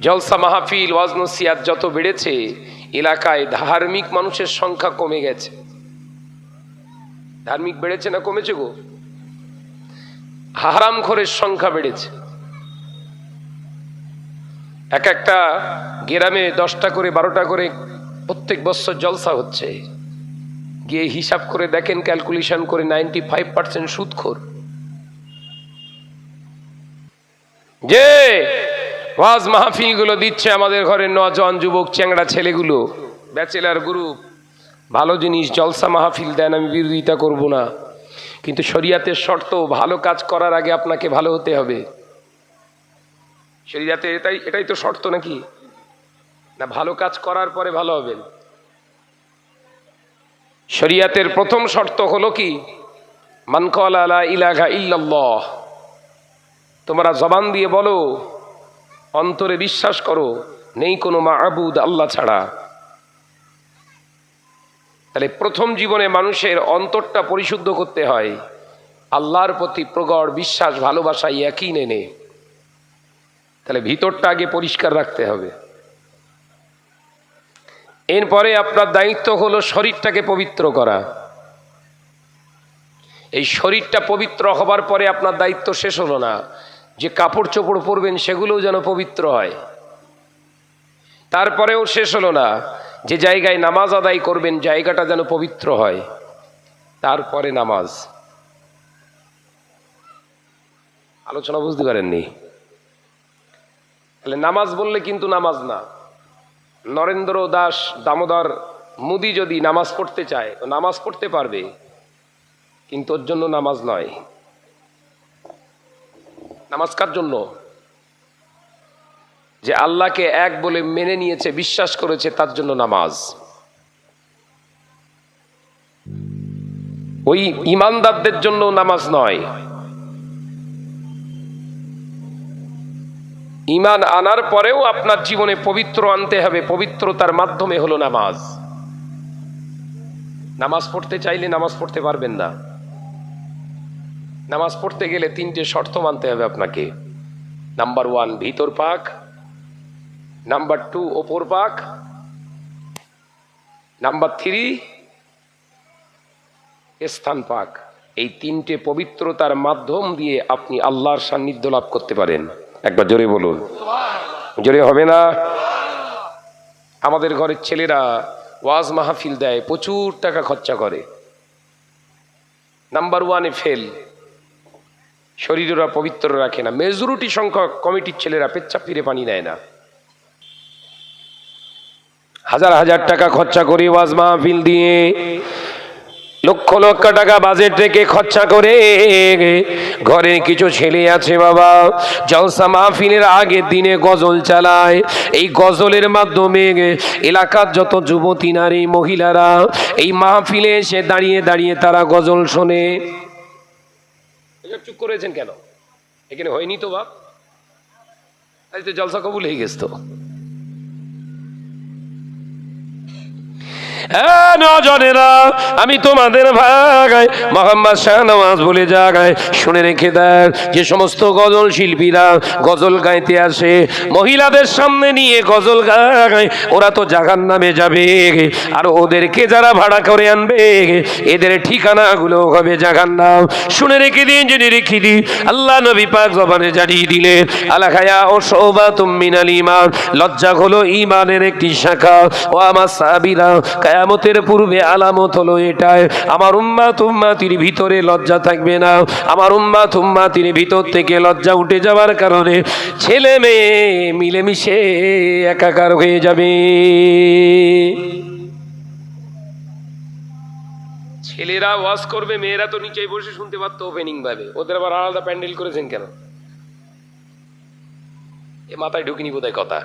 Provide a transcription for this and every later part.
জলসা মাহফিল ওয়াজ নসিহত যত বেড়েছে, এলাকায় ধার্মিক মানুষের সংখ্যা কমে গেছে। ধার্মিক বেড়েছে না কমেছে গো? হারামখোরের সংখ্যা বেড়েছে। এক একটা গ্রামে 10টা করে 12টা করে প্রত্যেক বছর জলসা হচ্ছে। গিয়ে হিসাব করে দেখেন, ক্যালকুলেশন করে 95% সুদখোর। যে ওয়াজ মাহফিল গুলো দিচ্ছে আমাদের ঘরের নওজোয়ান যুবক চ্যাংড়া ছেলেগুলো, ব্যাচেলার গ্রুপ, ভালো জিনিস, জলসা মাহফিল দেন, আমি বিরোধিতা করব না, কিন্তু শরিয়াতের শর্ত ভালো কাজ করার আগে আপনাকে ভালো হতে হবে। শরিয়াতে এটাই তো শর্ত নাকি? না ভালো কাজ করার পরে ভালো হবেন? শরিয়াতের প্রথম শর্ত হলো কি? মান ক্বালা লা ইলাহা ইল্লাল্লাহ। তোমরা জবান দিয়ে বলো, অন্তরে বিশ্বাস করো নেই কোনো মাবুদ আল্লাহ ছাড়া। তাহলে প্রথম জীবনে মানুষের অন্তরটা পরিশুদ্ধ করতে হয়, আল্লাহর প্রতি প্রগাঢ় বিশ্বাস, ভালোবাসা, ইয়াকিন এনে। তাহলে ভিতরটা আগে পরিষ্কার রাখতে হবে। এরপরে আপনার দায়িত্ব হলো শরীরটাকে পবিত্র করা। এই শরীরটা পবিত্র হবার পরে আপনার দায়িত্ব শেষ হলো না, যে কাপড় চোপড় পরবেন সেগুলোও যেন পবিত্র হয়। তারপরেও শেষ হলো না, যে জায়গায় নামাজ আদায় করবেন জায়গাটা যেন পবিত্র হয়। তারপরে নামাজ। আলোচনা বুঝতে পারেননি? তাহলে নামাজ বললে কিন্তু নামাজ না। নরেন্দ্র দাস দামোদর মোদি যদি নামাজ পড়তে চায় ও নামাজ পড়তে পারবে, কিন্তু ওর জন্য নামাজ নয়। নামাজ কার জন্য? যে আল্লাহকে এক বলে মেনে নিয়েছে, বিশ্বাস করেছে, তার জন্য নামাজ। ওই ইমানদারদের জন্য নামাজ নয়। ঈমান আনার পরেও আপনার জীবনে পবিত্র আনতে হবে, পবিত্রতার মাধ্যমে হলো নামাজ। নামাজ পড়তে চাইলে নামাজ পড়তে পারবেন না। নামাজ পড়তে গেলে 3টে শর্ত মানতে হবে আপনাকে। নাম্বার 1 ভিতর পাক, নাম্বার 2 ওপর পাক, নাম্বার 3 স্থান পাক। এই 3টে পবিত্রতার মাধ্যম দিয়ে আপনি আল্লাহর সান্নিধ্য লাভ করতে পারেন। একবার জোরে বলুন। জোরে হবে না? আমাদের ঘরের ছেলেরা ওয়াজ মাহফিল দেয়, প্রচুর টাকা খরচা করে, নাম্বার 1-এ ফেল। শরীর ওরা পবিত্র রাখে না। মেজরিটি সংখ্যক কমিটির ছেলেরা পেচ্ছাপ ফিরে পানি নেয় না। হাজার হাজার টাকা খরচা করে ওয়াজ মাহফিল দিয়ে, লক্ষ লক্ষ টাকা বাজেট থেকে খরচা করে, ঘরের কিছু ছেলে আছে বাবা জলসা মাহফিলের আগের দিনে গজল চালায়। এই গজলের মাধ্যমে এলাকার যত যুবতী নারী মহিলারা এই মাহফিলে এসে দাঁড়িয়ে দাঁড়িয়ে তারা গজল শোনে। চুপ করেছেন কেন? এখানে হয়নি তো বাপ, আজ তো জলসা কবুল হয়ে গেছে তো। নজনেরা, আমি তোমাদের ভাই মোহাম্মদ শাহনওয়াজ বলে জায়গায় শুনে রেখে দেন, যে সমস্ত গজল শিল্পীরা গজল গাইতে আসে, মহিলাদের সামনে নিয়ে গজল গায়, ওরা তো জাহান্নামে যাবে। আর ওদেরকে যারা ভাড়া করে আনবে এদের ঠিকানাগুলো হবে জাহান্নাম। শুনে রেখে দিন, জেনে রেখে দিন। আল্লাহ নবী পাক জবানে জানিয়ে দিলেন, আল হায়া ও শোবাতুম মিনাল ঈমান, লজ্জা হলো ঈমানের একটি শাখা। ও আমার সাহাবীরা, কিয়ামতের পূর্বে আলামত হলো এটাই, আমার উম্মাত উম্মাতির ভিতরে লজ্জা থাকবে না। আমার উম্মাত উম্মাতির ভিতর থেকে লজ্জা উঠে যাওয়ার কারণে ছেলে মেয়ে মিলেমিশে একাকার হয়ে যাবে। ছেলেরা ওয়াজ করবে, মেয়েরা তো নিচেই বসে শুনতে পারতো ওপেনিং ভাবে, ওদের আবার আলাদা প্যান্ডেল করেছেন কেন? এ মাথায় ঢুকিনি বোধহয় কথা।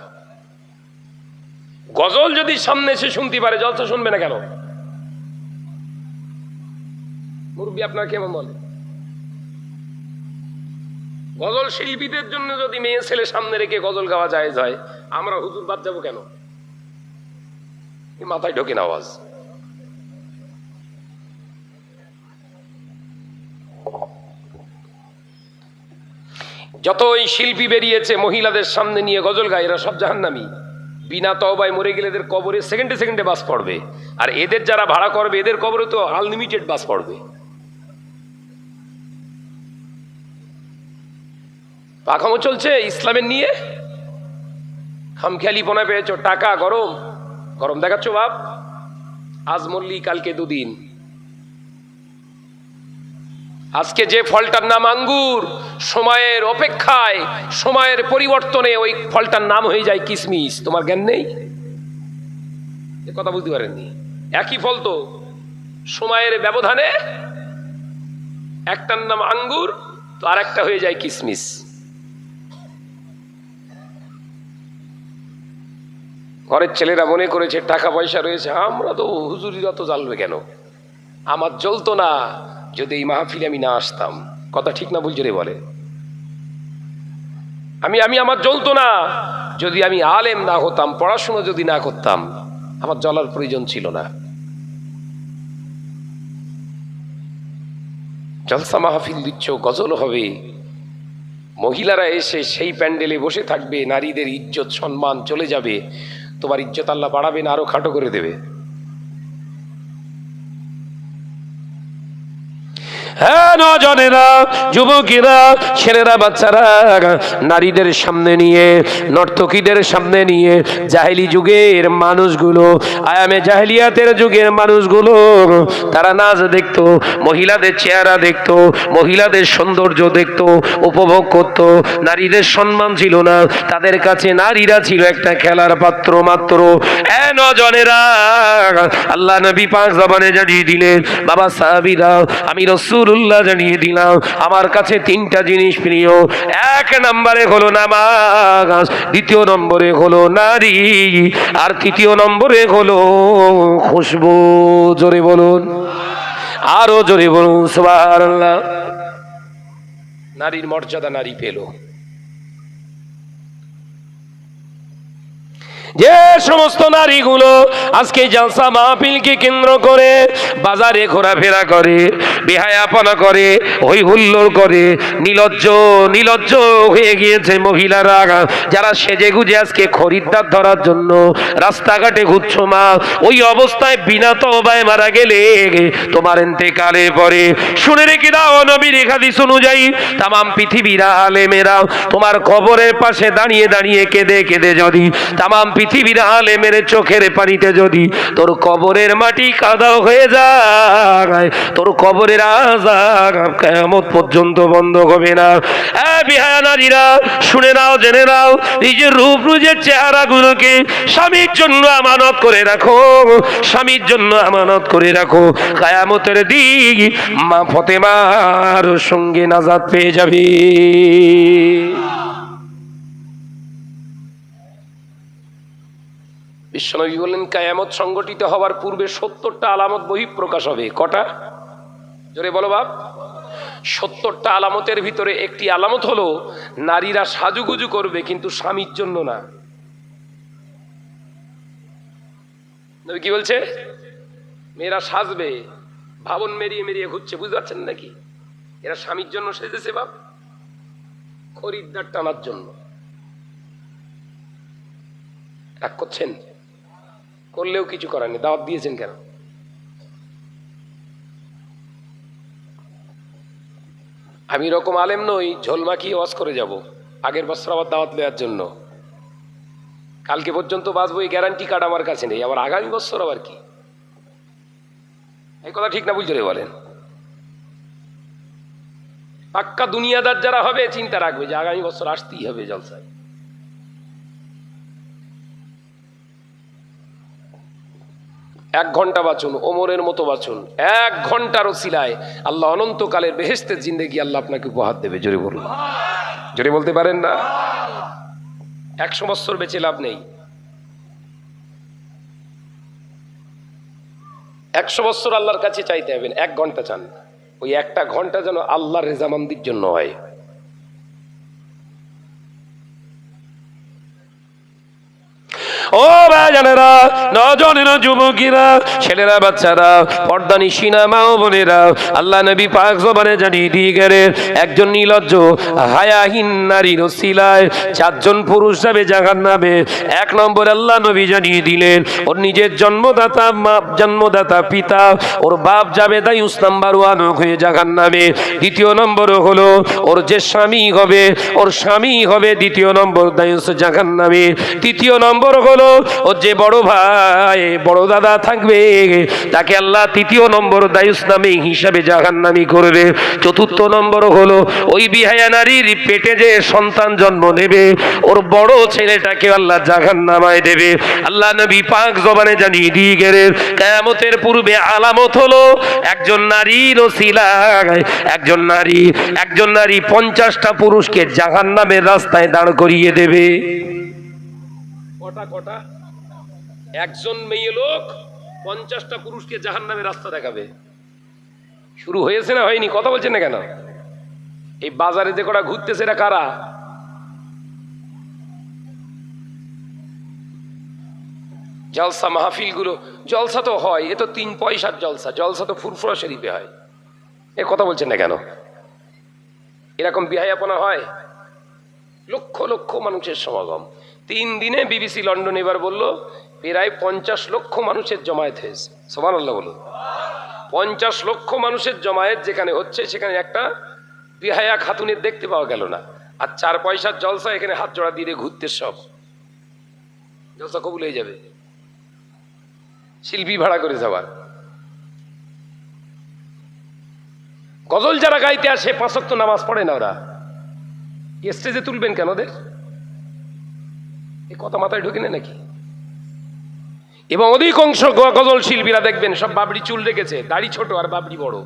গজল যদি সামনে এসে শুনতে পারে, জলসা শুনবে না কেন? মুরব্বী আপনার কেমন বলে? গজল শিল্পীদের জন্য যদি মেয়ে ছেলে সামনে রেখে গজল গাওয়া যায়, আমরা হুজুর বাদ যাবো কেন? মাথায় ঢোকে না আওয়াজ। যত ওই শিল্পী বেরিয়েছে মহিলাদের সামনে নিয়ে গজল গায়, এরা সব জাহান্নামী। বিনা তওবায় মরে গেলে এদের কবরে সেকেন্ডে সেকেন্ডে বাস পড়বে, আর এদের যারা ভাড়া করবে এদের কবরে তো আনলিমিটেড বাস পড়বে। পাখামো চলছে ইসলামের নিয়ে, খামখেয়ালিপনা পেয়েছ, টাকা গরম গরম দেখাচ্ছ বাপ। আজ মল্লি কালকে দুদিন। আজকে যে ফলটার নাম আঙ্গুর, সময়ের অপেক্ষায় সময়ের পরিবর্তনে ওই ফলটার নাম হয়ে যায় কিশমিশ। তোমার জ্ঞান নেই, এ কথা বুঝতে পারেননি? একই ফল তো, সময়ের ব্যবধানে একটার নাম আঙ্গুর তো আর একটা হয়ে যায় কিশমিশ। ঘরের ছেলেরা মনে করেছে টাকা পয়সা রয়েছে, আমরা তো হুজুরিরা তো জ্বালবে কেন, আমার জ্বলতো না যদি এই মাহফিলে আমি না আসতাম। কথা ঠিক না ভুল জোরে বলে? আমি আমার জ্বলতো না যদি আমি আলেম না হতাম, পড়াশোনা যদি না করতাম, আমার জ্বলার প্রয়োজন ছিল না। জলসা মাহফিল দিচ্ছ, গজল হবে, মহিলারা এসে সেই প্যান্ডেলে বসে থাকবে, নারীদের ইজ্জত সম্মান চলে যাবে, তোমার ইজ্জত আল্লাহ বাড়াবে না, আরো খাটো করে দেবে। হ্যাঁ নজনেরা, যুবকেরা, ছেলেরা, বাচ্চারা নারীদের সামনে নিয়ে, নর্তকীদের সামনে নিয়ে জাহেলি যুগের মানুষগুলো, আয়ামে জাহেলিয়াতের যুগের মানুষগুলো তারা নাচ দেখতো, মহিলাদের চেহারা দেখতো, মহিলাদের সৌন্দর্য দেখতো, উপভোগ করত। নারীদের সম্মান ছিল না, তাদের কাছে নারীরা ছিল একটা খেলার পাত্র মাত্র। নজনেরা, আল্লাহ নবী পাক জবানে জানিয়ে দিলেন, বাবা সাহাবীরা, আমি রাসূলুল্লাহ জানিয়ে দিলাম, আমার কাছে তিনটা জিনিস প্রিয়। এক নম্বরে হলো নামাজ, দ্বিতীয় নম্বরে হলো নারী, আর তৃতীয় নম্বরে হলো খুশবু। জোরে বলুন, আরো জোরে বলুন সুবহানাল্লাহ। নারীর মর্যাদা নারী পেল। যে সমস্ত নারীগুলো আজকে জলসা মাহফিলকে কেন্দ্র করে বাজারে ঘোরাফেরা করে, বেহায়াপনা করে, হই হুল্লোড় করে, নিলজ্জ হয়ে গিয়েছে মহিলারা, যারা সেজে গুজে আজকে খরিদ্দার ধরার জন্য রাস্তাঘাটে ঘুরছো মা, ওই অবস্থায় বিনা তওবায় মারা গেলে তোমার ইন্তেকালের পরে শুনে রেখে দাও, নবীর হাদিস অনুযায়ী তামাম পৃথিবীর আলেমেরা তোমার কবরের পাশে দাঁড়িয়ে দাঁড়িয়ে কেঁদে কেঁদে যদি তামাম পৃথিবীর আলেমের চোখের পানিতে যদি তোর কবরের মাটি কাদা হয়ে যায়, তোর কবরের আযাব কিয়ামত পর্যন্ত বন্ধ হবে না। বিহায়া নারীরা শুনে নাও, জেনে নাও, নিজের রূপ নিজের চেহারাগুলোকে স্বামীর জন্য আমানত করে রাখো, স্বামীর জন্য আমানত করে রাখো। কিয়ামতের দিন মা ফাতেমার সঙ্গে নাজাত পেয়ে যাবে। বিশ্বনবী বললেন, কিয়ামত সংগঠিত হওয়ার পূর্বে 70টা আলামত বহিঃপ্রকাশ হবে। কটা? জোরে বলো বাপ। 70টা আলামতের ভিতরে একটি আলামত হলো নারীরা সাজুগুজু করবে, কিন্তু স্বামীর জন্য না। নবী কি বলছে? মেয়েরা সাজবে, ভাবন মেরিয়ে মেরিয়ে ঘুরছে, বুঝতে পারছেন নাকি? এরা স্বামীর জন্য সেজেছে বাপ, খরিদ্দার টানার জন্য। রাগ করছেন? করলেও কিছু করার নেই, দাওয়াত দিয়েছেন কেন? আমি এরকম আলেম নই ঝোল মাখিয়ে ওয়াজ করে যাব আগের বছর আবার দাওয়াত নেওয়ার জন্য। কালকে পর্যন্ত বাঁচবো এই গ্যারান্টি কার্ড আমার কাছে নেই, আবার আগামী বছর আবার কি? এই কথা ঠিক না বুঝলে বলেন? পাক্কা দুনিয়াদার যারা হবে চিন্তা রাখবে যে আগামী বছর আসতেই হবে জলসায়। এক ঘন্টা বাঁচুন, ওমরের মতো বাঁচুন। 1 ঘন্টার ওসিলায় আল্লাহ অনন্তকালের বেহেশতের জিন্দেগি আল্লাহ আপনাকে উপহার দেবে। জোরে বলুন, জোরে বলতে পারেন না? 100 বছর বেঁচে লাভ নেই। 100 বছর আল্লাহর কাছে চাইতে হবেন, 1 ঘন্টা চান। ওই 1টা ঘন্টা যেন আল্লাহর রেজামন্দির জন্য হয়। ও ভাইজানেরা, নজনেরা, যুবকেরা, ছেলেরা, বাচ্চারা, পর্দানিশিনা মা ও বোনেরা, আল্লাহ নবী পাক জবানে জানিয়ে দিয়ে গেলেন একজন নির্লজ্জ হায়াহীন নারীর ওসিলায় 4 জন পুরুষ যাবে জাহান্নামে। 1 নম্বর আল্লাহ নবী জানিয়ে দিলেন ওর নিজের জন্মদাতা পিতা, ওর বাপ যাবে দায়ুস নাম্বার 1 হয়ে জাহান্নামে। 2 নম্বর হলো ওর যে স্বামী হবে, ওর স্বামী হবে 2 নম্বর দায়ুস জাহান্নামে। 3 নম্বর হলো ওর যে বড় ভাই বড় দাদা থাকবে, তাকে আল্লাহ 3 নম্বর দায়ুস নামে হিসাবে জাহান্নামী করবে। 4 নম্বর হলো ওই বিহায়া নারীর পেটে যে সন্তান জন্ম নেবে, ওর বড় ছেলেটাকে আল্লাহ জাহান্নামায় দেবে। আল্লাহ নবী পাক জবানে জানিয়ে দিয়ে গেলেন কিয়ামতের পূর্বে আলামত হলো একজন নারীর ওসিলায় একজন নারী 50টা পুরুষকে জাহান্নামের রাস্তায় দাঁড় করিয়ে দেবে। কটা একজন মেয়ে লোক 50টা পুরুষকে জাহান্নামের রাস্তা দেখাবে। শুরু হয়েছে না হয়নি? কথা বলছেন না কেন? এই বাজারে যে কটা ঘুরতেছে এরা কারা? জলসা মাহফিল গুলো, জলসা তো হয়, এ তো 3 পয়সার জলসা তো ফুরফুরা শরীফে হয়। এ কথা বলছেন না কেন? এরকম বিহায়াপনা হয়? লক্ষ লক্ষ মানুষের সমাগম 3 দিনে। বিবিসি লন্ডন এবার বললো প্রায় 50 লক্ষ মানুষের জমায়েত হয়েছে। সুবহানাল্লাহ বলুন। 50 লক্ষ মানুষের জমায়েত যেখানে হচ্ছে, সেখানে একটা বিহায়া খাতুনের দেখতে পাওয়া গেল না। আর 4 পয়সার জলসা, এখানে হাত জোড়া দিয়ে ঘুরতে সব জলসা কবুল হয়ে যাবে। শিল্পী ভাড়া করে যাওয়ার। গজল যারা গাইতে আসে 5 ওয়াক্ত নামাজ পড়ে না, ওরা স্টেজে তুলবেন কেন ওদের? এই কথা মাথায় ঢুকে না নাকি? এবং অধিকাংশ গজল শিল্পীরা দেখবেন সব বাবরি চুল রেখেছে, দাড়ি ছোট আর বাবরি বড়,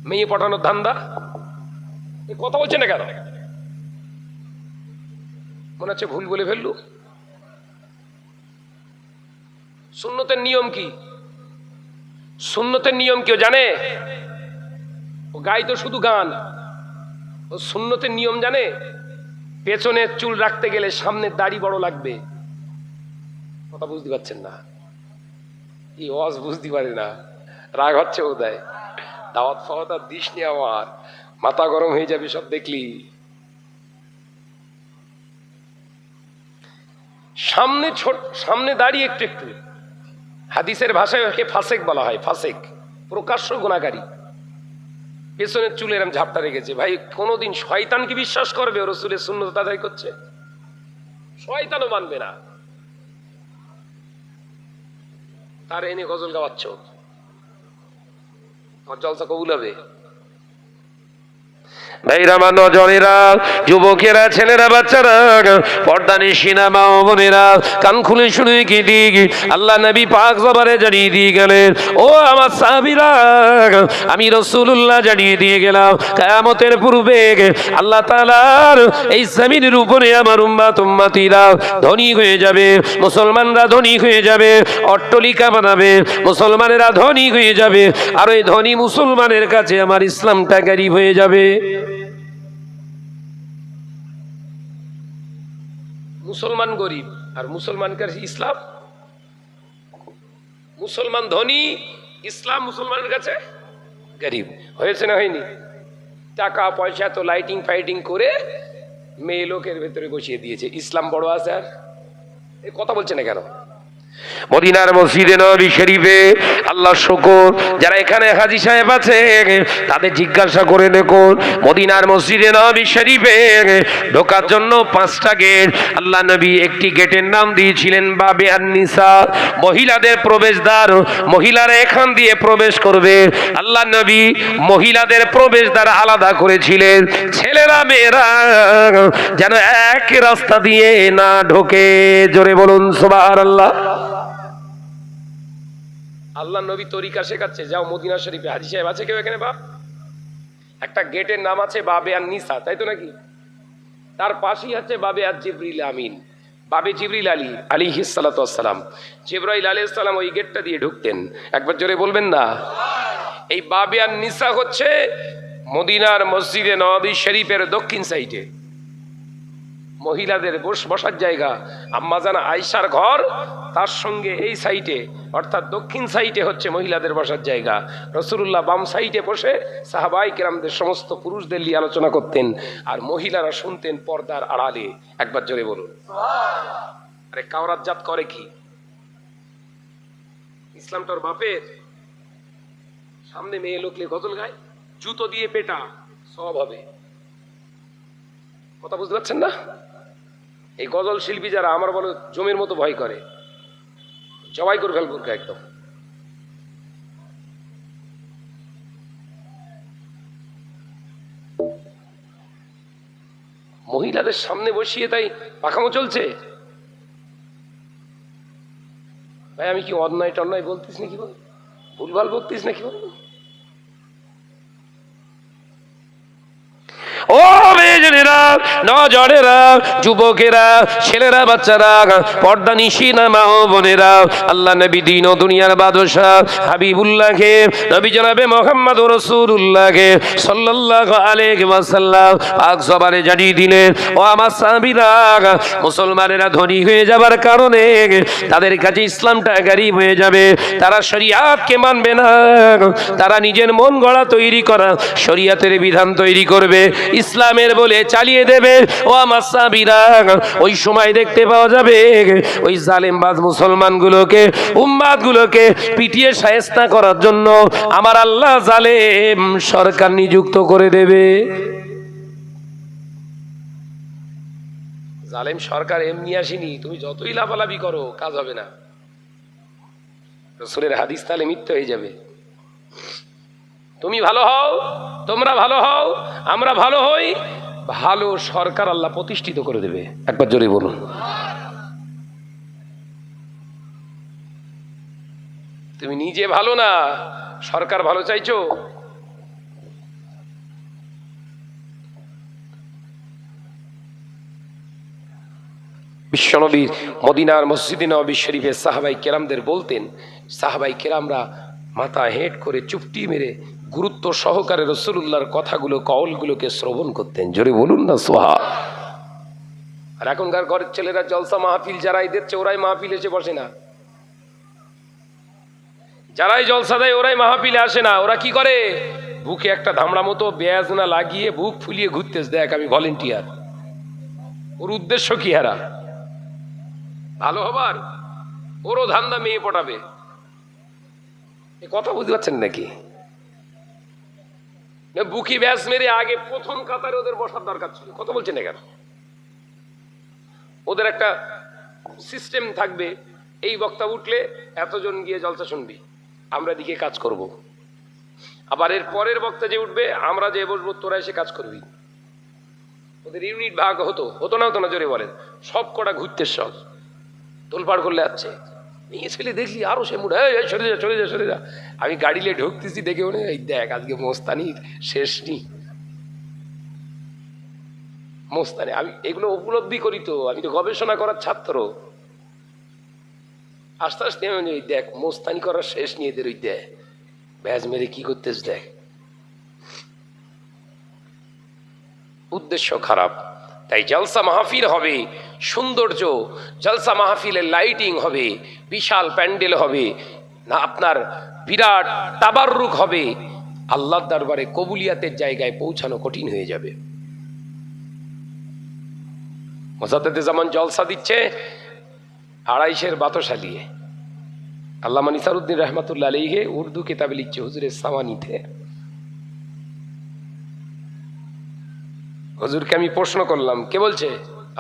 মেয়ে পটানোর ধান্দা। এই কথা বলছে না কেন? মনে হচ্ছে ভুল বলে ফেললু। সুন্নতের নিয়ম কি? সুন্নতের নিয়ম কেউ জানে? ও গাই তো শুধু গান। ও সুন্নতের নিয়ম জানে? পেছনের চুল রাখতে গেলে সামনের দাড়ি বড় লাগবে। কথা বুঝতে পারছেন না? এই ওয়াজ বুঝতে পারে না, রাগ হচ্ছে বোধহয়। দাওয়াত ফাওয়াত আর দিস নি, আমার মাথা গরম হয়ে যাবে সব দেখলি। সামনে দাঁড়িয়ে একটু একটু। হাদিসের ভাষায় ওকে ফাসেক বলা হয়, ফাসেক, প্রকাশ্য গুনাহগারী। পেছনের চুলে এরম ঝাপটা রেখেছে। ভাই কোনোদিন শয়তান কি বিশ্বাস করবে ও রাসূলের সুন্নত আদায় করছে? শয়তানও মানবে না। তার এনে গজল গাওয়াচ্ছ, জলসা কবুল হবে? ভাইরা, নজনেরা, যুবকেরা, ছেলেরা, বাচ্চারা, পর্দানিশিনা মা ও বোনেরা, কান খুলে শুনে কি দিক আল্লাহ নবী পাক জবানে জানিয়ে দিয়ে গেলেন, ও আমার সাহাবীরা, আমি রাসূলুল্লাহ জানিয়ে দিয়ে গেলাম কিয়ামতের পূর্বে আল্লাহ তাআলার এই জমিনের উপরে আমার উম্মতিরা ধনী হয়ে যাবে, মুসলমানরা ধনী হয়ে যাবে, অট্টালিকা বানাবে, মুসলমানেরা ধনী হয়ে যাবে, আর ওই ধনী মুসলমানের কাছে আমার ইসলামটা গরীব হয়ে যাবে। মুসলমান গরিব আর মুসলমানের কাছে ইসলাম। মুসলমান ধনী, ইসলাম মুসলমানের কাছে গরিব। হয়েছে না হয়নি? টাকা পয়সা তো লাইটিং ফাইটিং করে মেয়ে লোকের ভেতরে বসিয়ে দিয়েছে। ইসলাম বড় আছে আর? এই কথা বলছে না কেন? মদিনার মসজিদে নববী শরীফে আল্লাহ শুকর, যারা এখানে হাজী সাহেব আছে তাদের জিজ্ঞাসা করে দেখুন, মদিনার মসজিদে নববী শরীফে ঢোকার জন্য 5টা গেট। আল্লাহ নবী একটি গেটের নাম দিয়েছিলেন বাবে আন-নিসা, মহিলাদের প্রবেশদ্বার। মহিলারা এখান দিয়ে প্রবেশ করবে। আল্লাহ নবী মহিলাদের প্রবেশদ্বার আলাদা করেছিলেন, ছেলেরা মেয়েরা যেন এক রাস্তা দিয়ে না ঢোকে। জোরে বলুন সুবহানাল্লাহ। আল্লাহ নবী তরিকা শেখাচ্ছে। যাও মদিনা শরীফে, হাজী সাহেব আছে কেউ এখানে? বাপ, একটা গেটের নাম আছে বাবে আন-নিসা, তাই তো নাকি? তার পাশেই আছে বাবে আজ-জিবরিল আমিন, বাবে জিবরিল আলাইহিস সালাতু ওয়াস সালাম। জিবরাইল আলাইহিস সালাম ওই গেটটা দিয়ে ঢুকতেন। একবার জোরে বলবেন না? এই বাবে আন-নিসা হচ্ছে মদিনার মসজিদে নববী শরীফের দক্ষিণ সাইডে। মহিলাদের বসার জায়গা। আম্মাজান আয়েশার ঘর, তার সঙ্গে এই সাইডে অর্থাৎ দক্ষিণ সাইডে হচ্ছে মহিলাদের বসার জায়গা। রাসূলুল্লাহ বাম সাইডে বসে সাহাবায়ে কেরামদের সমস্ত পুরুষদের নিয়ে আলোচনা করতেন, আর মহিলারা শুনতেন পর্দার আড়ালে। একবার জোরে বলুন আরে কাওরাত জাত করে কি? ইসলামটার বাপের সামনে মেয়ে লোকলে গজল গায়, জুতো দিয়ে পেটা সব হবে। কথা বুঝতে পারছেন না? এই গজল শিল্পী যারা আমার বলো জমির মতো ভয় করে, জবাই করে ফেলবো একদম। মহিলাদের সামনে বসিয়ে তাই পাখামো চলছে। ভাই আমি কি অন্যায় টন্যায় বলতিস নাকি, বল ভুলভাল বলতিস নাকি বল? ও মেয়েরা, নজরেরা, যুবকেরা, ছেলেরা, বাচ্চারা, পর্দা নিশিনা মা ও বোনেরা, আল্লাহ নবী দিন ও দুনিয়ার বাদশাহ হাবিবুল্লাহকে, নবী জনাবে মুহাম্মদ রাসূলুল্লাহকে সাল্লাল্লাহু আলাইহি ওয়াসাল্লাম পাক জবানে জানিয়ে দিলেন, ও আমার সাহাবীরা, মুসলমানেরা ধনী হয়ে যাবার কারণে তাদের কাছে ইসলামটা গরীব হয়ে যাবে। তারা শরিয়াতকে মানবে না, তারা নিজের মন গড়া তৈরি করা শরিয়াতের বিধান তৈরি করবে, ইসলামের বলে চালিয়ে দেবে। ও আমার সাহাবীরা, ওই সময় দেখতে পাওয়া যাবে ওই জালেমবাজ মুসলমানগুলোকে, উম্মাদগুলোকে পিটিয়ে শায়েস্তা করার জন্য আমার আল্লাহ জালেম সরকার নিযুক্ত করে দেবে। জালেম সরকার এমনি আসেনি, তুমি যতই লাফালাফি করো কাজ হবে না। রাসূলের হাদিস তাহলে মিথ্যা হয়ে যাবে। তুমি ভালো হও, তোমরা ভালো হও, আমরা ভালো হই, ভালো সরকার আল্লাহ প্রতিষ্ঠিত করে দেবে। একবার জোরে বলুন। তুমি নিজে ভালো না, সরকার ভালো চাইছো? বিশ্বনবী মদিনার মসজিদে নববী শরীফে সাহাবাই কেরামদের বলতেন, সাহাবাই কেরামরা মাথা হেঁট করে চুপটি মেরে গুরুত্ব সহকারে রাসূলুল্লাহর কথাগুলো, কওলগুলোকে শ্রবণ করতেন। জোরে বলুন না সুবহান। আর এখনকার ঘরের ছেলেরা জলসা মাহফিল যারাই দিচ্ছে ওরাই মাহফিল এসে বসে না, যারাই জলসা দেয় ওরাই মাহফিলে আসে না। ওরা কি করে? বুকে একটা ধামড়া মতো বেয়াজ না লাগিয়ে বুক ফুলিয়ে ঘুরতেছে, দেখ আমি ভলেন্টিয়ার। ওর উদ্দেশ্য কি? হারা ভালো হবার, ওরও ধান্দা মেয়ে পটাবে। কথা বুঝতে পারছেন নাকি? বুকি ব্যাস মেরে আগে প্রথম কাতারে ওদের বসার দরকার ছিল। কথা বলছেন না কেন? ওদের একটা সিস্টেম থাকবে, এই বক্তা উঠলে এতজন গিয়ে জলসা শুনবি, আমরা দিকে কাজ করব। আবার এর পরের বক্তা যে উঠবে আমরা যে বসবো, তোরা এসে কাজ করবি। ওদের ইউনিট ভাগ হতো, হতো না? হতো না? জোরে বলেন। সব কটা ঘুরতে সব তোলপাড় করলে যাচ্ছে। মেয়ে ছেলে দেখলি আরো সে মুড, সরে যা সরে যা সরে যা। আমি গাড়ি নিয়ে ঢুকতেছি, দেখে মনে এই দেখ আজকে মোস্তানির শেষ নি। মোস্তানি আমি এগুলো উপলব্ধি করি, তো আমি তো গবেষণা করার ছাত্র। আস্তে আস্তে আমি দেখ মোস্তানি করার শেষ নিয়ে এদের ওই দেখ ব্যাজ মেরে কি করতেছ দেখ। উদ্দেশ্য খারাপ। তাই জলসা মাহফিল হবে সৌন্দর্য, জলসা মাহফিলের লাইটিং হবে, বিশাল প্যান্ডেল হবে, না আপনার বিরাট তাবাররুক হবে, আল্লাহর দরবারে কবুলিয়াতের জায়গায় পৌঁছানো কঠিন হয়ে যাবে। মোজাদ্দেদে জামান জলসা দিচ্ছে 250 বাতসা দিয়ে। আল্লামা নিসারউদ্দিন রহমাতুল্লাহ আলাইহি উর্দু কিতাবে লিখছে হুজুরের সাওয়ানিতে। হুজুরকে আমি প্রশ্ন করলাম, কে বলছে?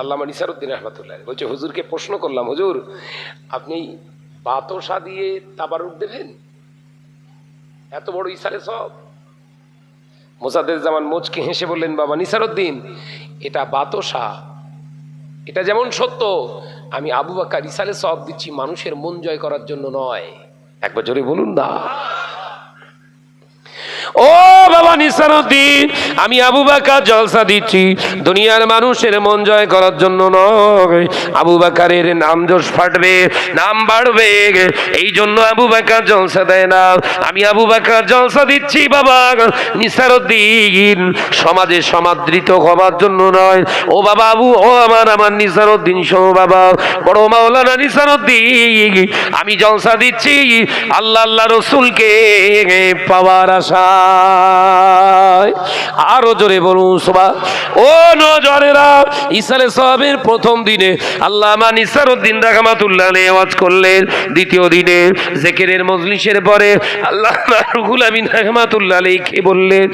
আল্লামা নিসারউদ্দিন রহমাতুল্লাহ বলছে, হুজুরকে প্রশ্ন করলাম, হুজুর আপনি বাতসা দিয়ে তাবারুক দেবেন? এত বড় ইসারে সব। মোজাদ্দেদ জামান মোচকে হেসে বললেন, বাবা নিসারউদ্দিন, এটা বাতসা, এটা যেমন সত্য, আমি আবু বকর ইসারে সব দিচ্ছি মানুষের মন জয় করার জন্য নয়। একবার জোরে বলুন না। ও বাবা নিসারউদ্দিন, আমি আবু বকর জলসা দিচ্ছি দুনিয়ার মানুষের মন জয় করার জন্য নয়। আবু বকরের নাম যশ ফাটবে, নাম বাড়বে, এই জন্য আবু বকর জলসা দেয় না। আমি আবু বকর জলসা দিচ্ছি বাবা নিসারউদ্দিন সমাজে সমাদৃত হবার জন্য নয়। ও বাবা আবু, ও আমার নিসারউদ্দিন শোনো বাবা, বড় মাওলানা নিসারউদ্দিন, আমি জলসা দিচ্ছি আল্লাহ আল্লাহ রসুলকে পাওয়ার আশায়। আরো জোরে বলুন সুবহান। ও নজরেরা, ইসালে সাহাবের প্রথম দিনে আল্লামা নিসারউদ্দিন রাহমাতুল্লাহ আলাইহি ওয়াজ করলেন। দ্বিতীয় দিনে জিকিরের মজলিসের পরে আল্লামা রুহুল আমিন রাহমাতুল্লাহ আলাইহি বললেন,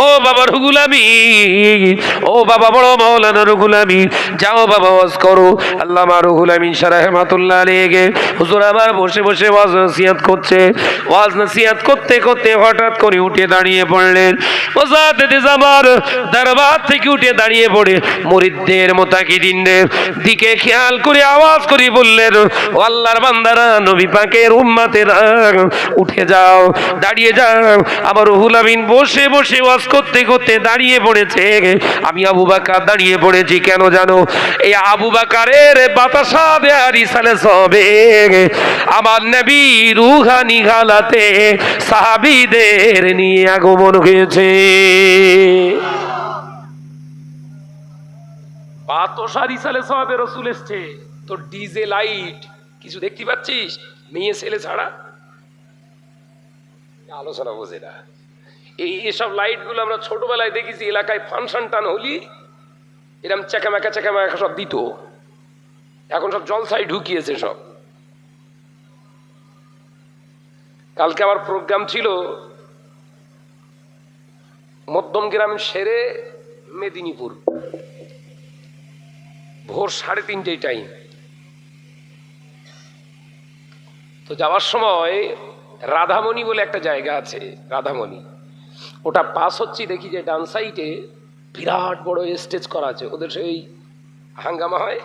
ও বাবা রুহুল আমিন, ও বাবা বড় মাওলানা রুহুল আমিন, যাও বাবা ওয়াজ করো। আল্লামা রুহুল আমিন রাহমাতুল্লাহ আলাইহি হুজুর আবার বসে বসে ওয়াজ নসিহত করছে। ওয়াজ নসিহত করতে করতে হঠাৎ করে উঠে দাঁড়িয়ে পড়লেন। ওজাতে জামার দরবার থেকে উঠে দাঁড়িয়ে পড়ে মুরিদদের মুতাকিদিনদের দিকে খেয়াল করে আওয়াজ করে বললেন, ও আল্লাহর বান্দারা, নবী পাকের উম্মতেরা, উঠে যাও, দাঁড়িয়ে যাও। আবার রুহুল আমিন বসে বসে ওয়াজ করতে করতে দাঁড়িয়ে পড়েছে। আমি আবু বকর দাঁড়িয়ে পড়েছি কেন জানো? এই আবু বকরের বাতাসা দেয়ার ইসালে সবে আমার নবী রুহানি হালাতে সাহাবীদের নিয়ে আগমন হয়েছে। বাতাসা ইসালে সবে রাসূল এসেছে। তো ডিজে লাইট কিছু দেখতে পাচ্ছিস? মেয়ে ছেলে ছাড়া আলোচনা বোঝে না। এইসব লাইট গুলো আমরা ছোটবেলায় দেখেছি, এলাকায় ফাংশন টান হলি এরকম চেকামেকা সব দিত। এখন সব জলসায় ঢুকিয়েছে সব। কালকে আমার প্রোগ্রাম ছিল মধ্যম গ্রাম সেরে মেদিনীপুর, ভোর 3:30 টাইম। তো যাওয়ার সময় রাধামণি বলে একটা জায়গা আছে, রাধামণি, ওটা পাস হচ্ছি, দেখি যে ডান সাইডে বিরাট বড় স্টেজ করা আছে। ওদের সেই হাঙ্গামা হয়,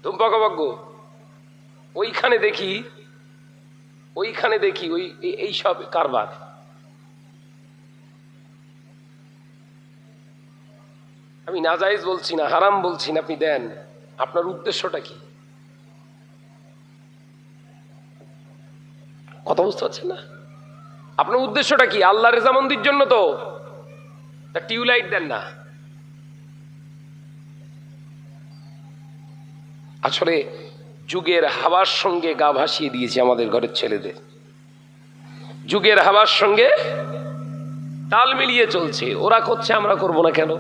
ধুমপাকবাগ্য, ওইখানে দেখি ওই এই সব কারবার। আমি নাজায়েজ বলছি না, হারাম বলছি না, আপনি দেন। আপনার উদ্দেশ্যটা কি? কথা বুঝতে পারছেন না? আপনার উদ্দেশ্যটা কি? আল্লাহর রেজামন্দির জন্য তো টিউবলাইট দেন না। আসলে যুগের হাওয়ার সঙ্গে গা ভাসিয়ে দিয়েছে আমাদের ঘরের ছেলেদের। যুগের হাওয়ার সঙ্গে তাল মিলিয়ে চলছে। ওরা করছে, আমরা করবো না কেন?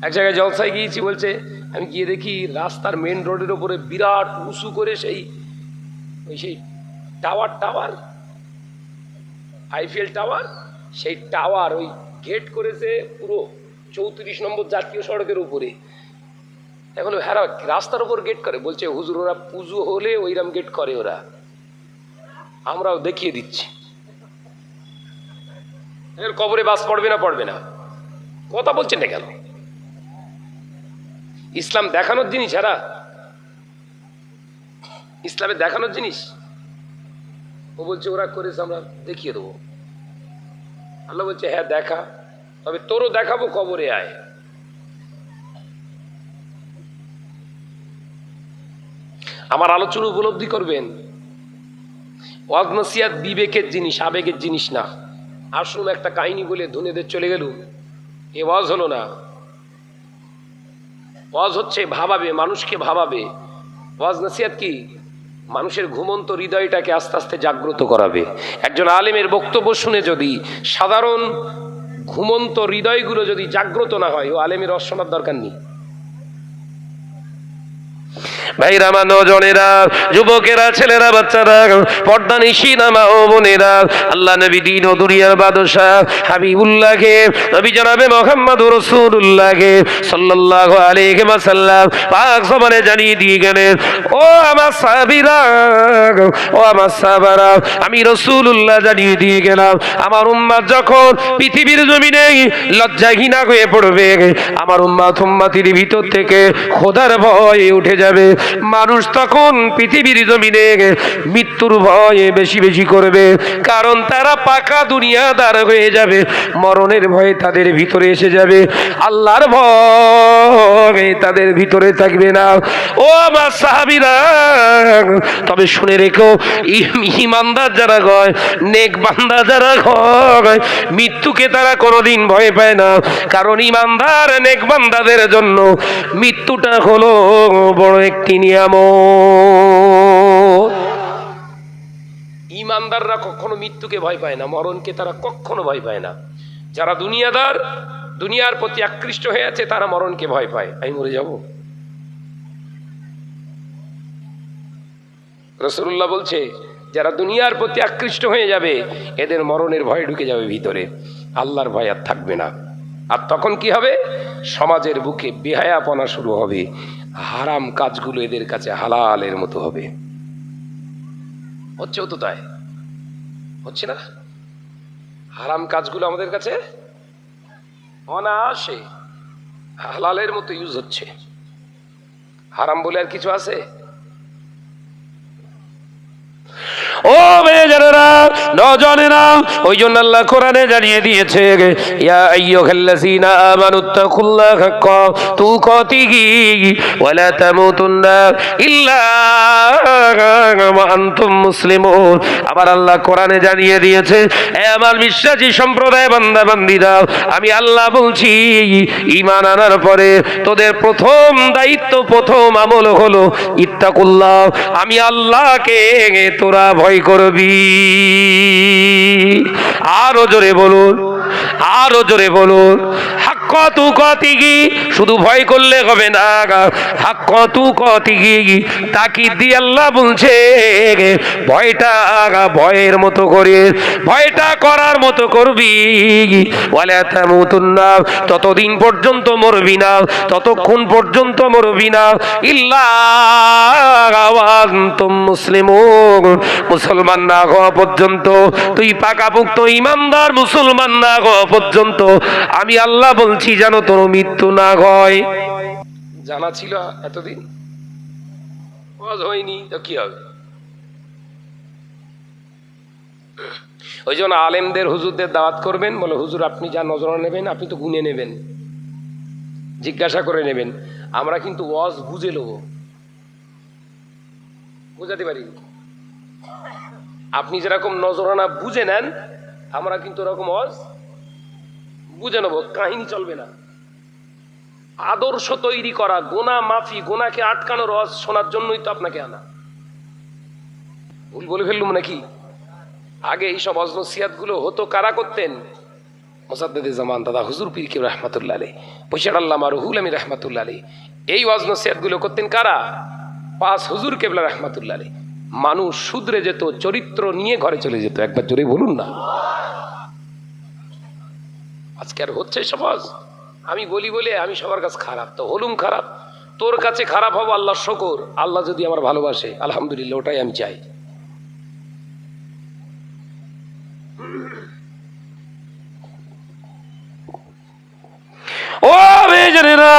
এক জায়গায় জলসায় গিয়েছি, বলছে, আমি গিয়ে দেখি রাস্তার মেন রোডের উপরে বিরাট উঁচু করে সেই টাওয়ার আইফেল টাওয়ার, সেই টাওয়ার ওই গেট করেছে পুরো 34 নম্বর জাতীয় সড়কের উপরে। এখন হ্যাঁ, রাস্তার উপর গেট করে। বলছে হুজুর, ওরা পুজো হলে ওইরকম গেট করে ওরা, আমরাও দেখিয়ে দিচ্ছি। কবরে বাস পড়বে না? কথা বলছেন না কেন? ইসলাম দেখানোর জিনিস, ইসলামে দেখানোর জিনিস। ও বলছে ওরা করেছে, আমরা দেখিয়ে দেবো। আল্লাহ বলছে হ্যাঁ দেখা, তবে তোরও দেখাবো, কবরে আয়। আমার আলোচনা উপলব্ধি করবেন, ওয়াজ নসিহত বিবেকের জিনিস, আবেগের জিনিস না। আসুন একটা কাহিনী বলে ধনেদের চলে গেল, এ ওয়াজ হলো না। ওয়াজ হচ্ছে ভাবাবে, মানুষকে ভাবাবে। ওয়াজ নসিহত কি? মানুষের ঘুমন্ত হৃদয়টাকে আস্তে আস্তে জাগ্রত করাবে। একজন আলেমের বক্তব্য শুনে যদি সাধারণ ঘুমন্ত হৃদয়গুলো যদি জাগ্রত না হয়, ও আলেমের শোনার দরকার নেই। ভাইরা, মা, নজনেরা, যুবকেরা, ছেলেরা, বাচ্চারা, পর্দা নিশিনা মা ও বোনেরা, আল্লাহ নবী দিন ও দুনিয়ার বাদশাহ হাবিবুল্লাহকে, নবী জনাবে মুহাম্মদুর রাসূলুল্লাহকে সাল্লাল্লাহু আলাইহি ওয়াসাল্লাম পাক জবানে জানিয়ে দিয়ে গেলেন, ও আমার সাহাবীরা, ও আমার সাহাবারা, আমি রাসূলুল্লাহ জানিয়ে দিয়ে গেলাম, আমার উম্মত যখন পৃথিবীর জমিনে লজ্জাহীনা হয়ে পড়বে, আমার উম্মতির ভিতর থেকে খোদার ভয় উঠে যাবে। মানুষ তখন পৃথিবীর জমিনে মৃত্যুর ভয়ে বেশি বেশি করবে, কারণ তারা পাকা দুনিয়াদার হয়ে যাবে, মরণের ভয়ে তাদের ভিতরে এসে যাবে, আল্লাহর ভয় তাদের ভিতরে থাকবে না। ও আমার সাহাবীরা, তবে শুনে রেখো, ঈমানদার যারা হয়, নেক বান্দা যারা হয়, মৃত্যুকে তারা কোনোদিন ভয় পায় না, কারণ ঈমানদার নেক বান্দাদের জন্য মৃত্যুটা হলো বড় একটি নিয়ামত। ঈমানদাররা কখনো মৃত্যুকে ভয় পায় না, মরণকে তারা কখনো ভয় পায় না। যারা দুনিয়াদার, দুনিয়ার প্রতি আকৃষ্ট হয়ে আছে, তারা মরণকে ভয় পায়। আমি মরে যাব, রাসূলুল্লাহ বলছে যারা দুনিয়ার প্রতি আকৃষ্ট হয়ে যাবে, এদের মরণের ভয় ঢুকে যাবে ভিতরে, আল্লাহর ভয় আর থাকবে না। আর তখন কি হবে? সমাজের বুকে বেহায়াপনা শুরু হবে, হারাম কাজগুলো এদের কাছে হালালের মতো হবে। হচ্ছেও তো তাই, হচ্ছে না? হারাম কাজগুলো আমাদের কাছে অনায়াসে হালালের মতো ইউজ হচ্ছে। হারাম বলে আর কিছু আছে? ও বেজানেরা, নজনেরা, ওই জন্য আল্লাহ কোরআনে জানিয়ে দিয়েছে, ইয়া আইয়ুহাল্লাযীনা আমানুত্তাকুল্লাহা হাক্কা তুকাতিহি ওয়া লা তামুতুন্না ইল্লা ওয়া আনতুম মুসলিমুন। আবার আল্লাহ কোরআনে জানিয়ে দিয়েছে, হে আমার বিশ্বাসী সম্প্রদায় বান্দা বান্দীরা, আমি আল্লাহ বলছি, ঈমান আনার পরে তোদের প্রথম দায়িত্ব, প্রথম আমল হলো ইত্তাকুল্লাহ, আমি আল্লাহকে তোরা ভয় করবি। আরো জোরে বলুন, আরো জোরে বলুন, হাক্কা তুকাতিহি। শুধু ভয় করলে হবে না, হাক্কা তুকাতিহি তাকিদ দিয়ে আল্লাহ বলছে, ভয়টা ভয়ের মতো করে, ভয়টা করার মতো করবি। ওয়ালা তামুতুন্না, ততদিন পর্যন্ত মরবি না, ততক্ষণ পর্যন্ত মরবি না, ইল্লা ওয়া আনতুম মুসলিমুন, মুসলমান না হওয়া পর্যন্ত, তুই পাকাপোক্ত ঈমানদার মুসলমান না হওয়া পর্যন্ত আমি আল্লাহ বলছি যেন তোর মৃত্যু না হয়। জানা ছিল এতদিন? হয়নি তো কি হবে? ওই জন্য আলেমদের, হুজুরদের দাওয়াত করবেন, বলে হুজুর আপনি যা নজরা নেবেন আপনি তো গুনে নেবেন, জিজ্ঞাসা করে নেবেন, আমরা কিন্তু ওয়াজ বুঝে নেব, বুঝাতে পারি। আপনি যেরকম নজরানা বুঝে নেন, আমরা কিন্তু ওরকম ওয়াজ বুঝে নেব, কাহিনী চলবে না। আদর্শ তৈরি করা, গোনা মাফি, গোনাকে আটকানোর ওয়াজ শোনার জন্যই তো আপনাকে আনা। ভুল বলে ফেললুম নাকি? আগে এইসব ওয়াজ নসিহত গুলো হতো, কারা করতেন? মুসাদ্দেদে জামান দাদা হুজুর পীর কেবলা রাহমাতুল্লাহ আলাইহি, পয়সার আল্লামা রুহুল আমিন রাহমাতুল্লাহ আলাইহি, এই ওয়াজ নসিহত গুলো করতেন কারা? পাঁচ হুজুর কেবলা রাহমাতুল্লাহ আলাইহি। মানুষ শুধরে যেত, চরিত্র নিয়ে ঘরে চলে যেত। একবার জোরে বলুন না। আজকে আর হচ্ছে সমাজ? আমি বলি বলে আমি সবার কাছে খারাপ, তো হলুম খারাপ, তোর কাছে খারাপ হবো, আল্লাহ শকর। আল্লাহ যদি আমার ভালোবাসে আলহামদুলিল্লাহ, ওটাই আমি চাই। ও বেজানেরা,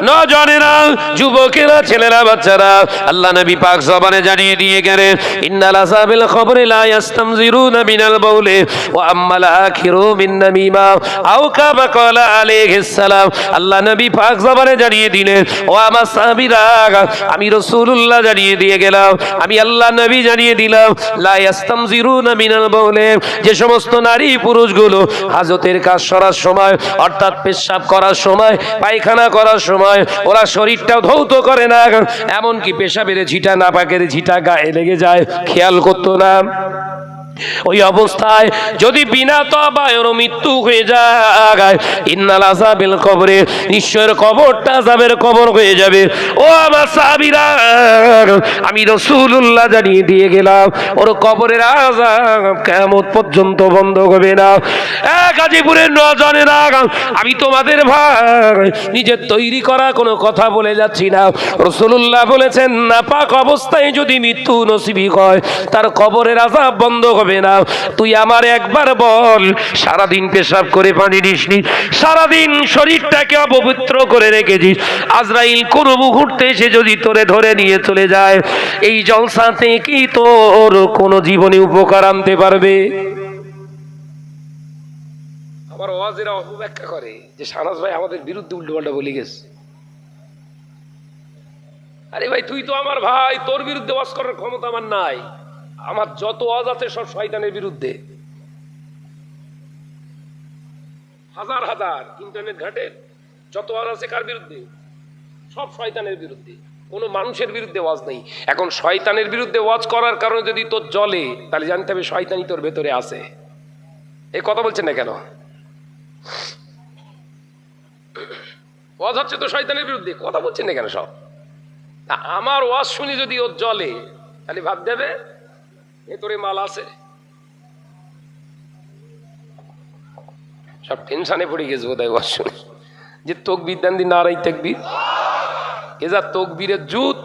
নজনেরা, যুবকেরা, ছেলেরা, বাচ্চারা, আল্লাহ নবী পাক জবানে জানিয়ে দিয়ে গেলেন, ইন্নাল আসাবিল খবরে লা ইস্তামজিরুনা মিনাল বাউলি ওয়া আম্মাল আখিরু মিন নামিমা আও কামা ক্বালা আলাইহিস সালাম। আল্লাহ নবী পাক জবানে জানিয়ে দিলেন, ও আমার সাহাবীরা, আমি রাসূলুল্লাহ জানিয়ে দিয়ে গেলাম, আমি আল্লাহ নবী জানিয়ে দিলাম, লা ইস্তামজিরুনা মিনাল বাউলি, যে সমস্ত নারী পুরুষগুলো হাজতের কাজ করার সময়, অর্থাৎ পেশাব করার সময়, পায়খানা করার সময় ওরা শরীরটাও ধৌত করে না, এমনকি পেশাবের ঝিটা, নাপাকের ঝিটা গায়ে লেগে যায়, খেয়াল করতো না। ওই অবস্থায় যদি বিনা তওবায় মৃত্যু হয়ে যায়, ইন্নাল আযাবিল কবরে, নিশ্চয়ের কবরটা আযাবের কবর হয়ে যাবে। ও আমার সাহাবীরা, আমি রাসূলুল্লাহ জানিয়ে দিয়ে গেলাম, ওর কবরের আযাব কিয়ামত পর্যন্ত বন্ধ হবে না। গাজীপুরের নজনেরা, আমি তোমাদের ভাই নিজের তৈরি করা কোনো কথা বলে যাচ্ছি না। রাসূলুল্লাহ বলেছেন, নাপাক অবস্থায় যদি মৃত্যু নসিব হয়, তার কবরের আযাব বন্ধ হবে হবে না। তুই আমার একবার বল, সারাদিন পেশাব করে পানি দিসনি, সারাদিন শরীরটাকে অপবিত্র করে রেখেছিস, আজরাইল কোনো মুহূর্তে এসে যদি তোরে ধরে নিয়ে চলে যায়, এই জলসাতে কি তোর কোনো জীবনে উপকার আনতে পারবে? আমার ওয়াজেরা অপব্যাখ্যা করে যে শাহনাজ ভাই আমাদের বিরুদ্ধে উল্টোপাল্টা বলে গেছে। আরে ভাই, তুই তো আমার ভাই, তোর বিরুদ্ধে ওয়াজ করার ক্ষমতা আমার নাই। আমার যত ওয়াজ আছে সব শয়তানের বিরুদ্ধে। হাজার হাজার ইন্টারনেট ঘাটে যত ওয়াজ আছে কার বিরুদ্ধে? সব শয়তানের বিরুদ্ধে, কোনো মানুষের বিরুদ্ধে ওয়াজ নেই। এখন শয়তানের বিরুদ্ধে ওয়াজ করার কারণে যদি তোর জ্বলে, তাহলে জানতে হবে শয়তানি তোর ভেতরে আছে। এই কথা বলছেন না কেন? ওয়াজ হচ্ছে তো শয়তানের বিরুদ্ধে, কথা বলছেন না কেন সব? আমার ওয়াজ শুনি যদি ওর জ্বলে, তাহলে ভাব দেবে ভেতরে মাল আছে। সব টেনশনে পড়ে গেছে বোধহয় ওয়াজ শুনে, যে তকবীর দেন দিন নারাই তাকবীর, এ যা তকবীরের জুত,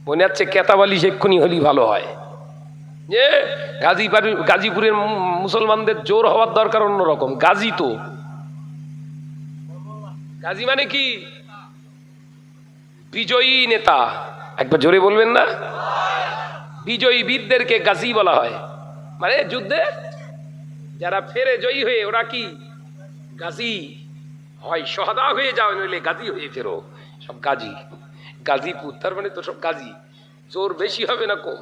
মনে হচ্ছে কেতাবালি এক্ষুনি হলেই ভালো হয়। যে গাজীপুরের মুসলমানদের জোর হওয়ার দরকার অন্যরকম। গাজী তো গাজী মানে কি? বিজয়ী নেতা। একবার জোরে বলবেন না? বিজয়ী বীরদেরকে গাজী বলা হয়, মানে যুদ্ধে যারা ফেরে জয়ী হয়ে ওরা কি গাজী হয়, শহাদা হয়ে যাও, নইলে গাজী হয়ে ফেরো, সব গাজী। গাজীপুর তার মানে তো সব গাজী। জোর বেশি হবে না কম?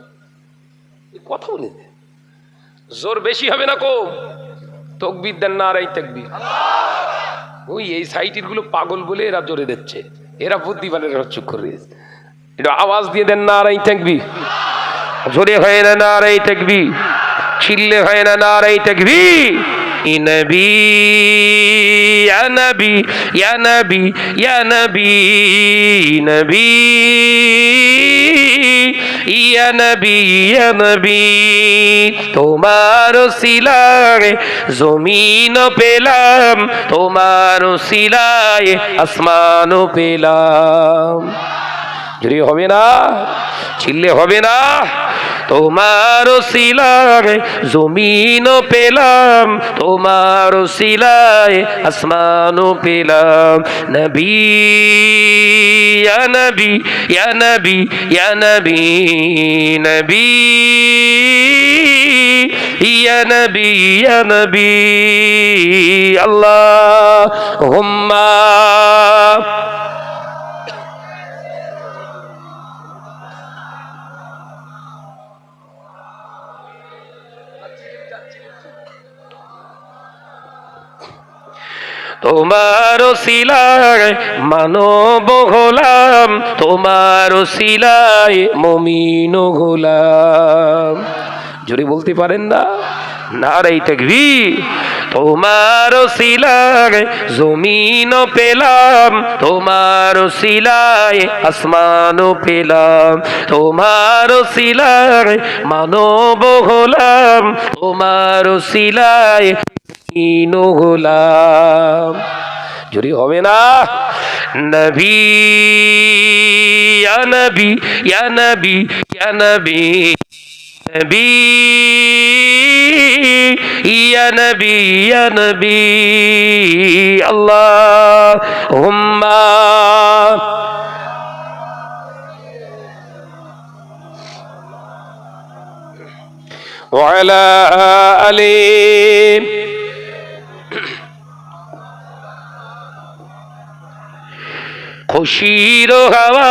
কথা বলে, জোর বেশি হবে না কম? তকবীর দেন নারাই তাকবীর। ওই এই সাইটের গুলো পাগল বলে এরা জোরে দিচ্ছে, এরা বুদ্ধিমানের চুপ করে দিয়েছে। এটা আওয়াজ দিয়ে দেন নারাই তাকবীর। জোরে হয় না নারাই তাকবীর, চিল্লে হয় না নারাই তাকবীর। ই নবী ইয়া নবী ইয়া নবী ইয়া নবী নবী ইয়া নবী ইয়া নবী, তোমার সিলায় জমিন পেলাম, তোমার সিলায় আসমান পেলাম। যদি হবে না, চিল্লে হবে না? তোমার সিলায় জমিন পেলাম, তোমার সিলায় আসমান পেলাম। নবী ইয়া নবী ইয়া নবী ইয়া নবী নবী ইয়া নবী ইয়া নবী। আল্লাহুম্মা তোমার সিলায় মানব গোলাম, তোমার সিলায় মুমিন গোলাম। জোরে বলতে পারেন না? নারাই তাকবীর। তোমার সিলায় জমিন পেলাম, তোমার সিলায় আসমান পেলাম, তোমার সিলায় মানব গোলাম, তোমার সিলায় ইনো গোলাম। যদি হবে না? নবী ইয়া নবী ইয়া নবী ইয়া নবী নবী ইয়া নবী ইয়া নবী। আল্লাহুম্মা ওয়া আলা আলি। খুশির হাওয়া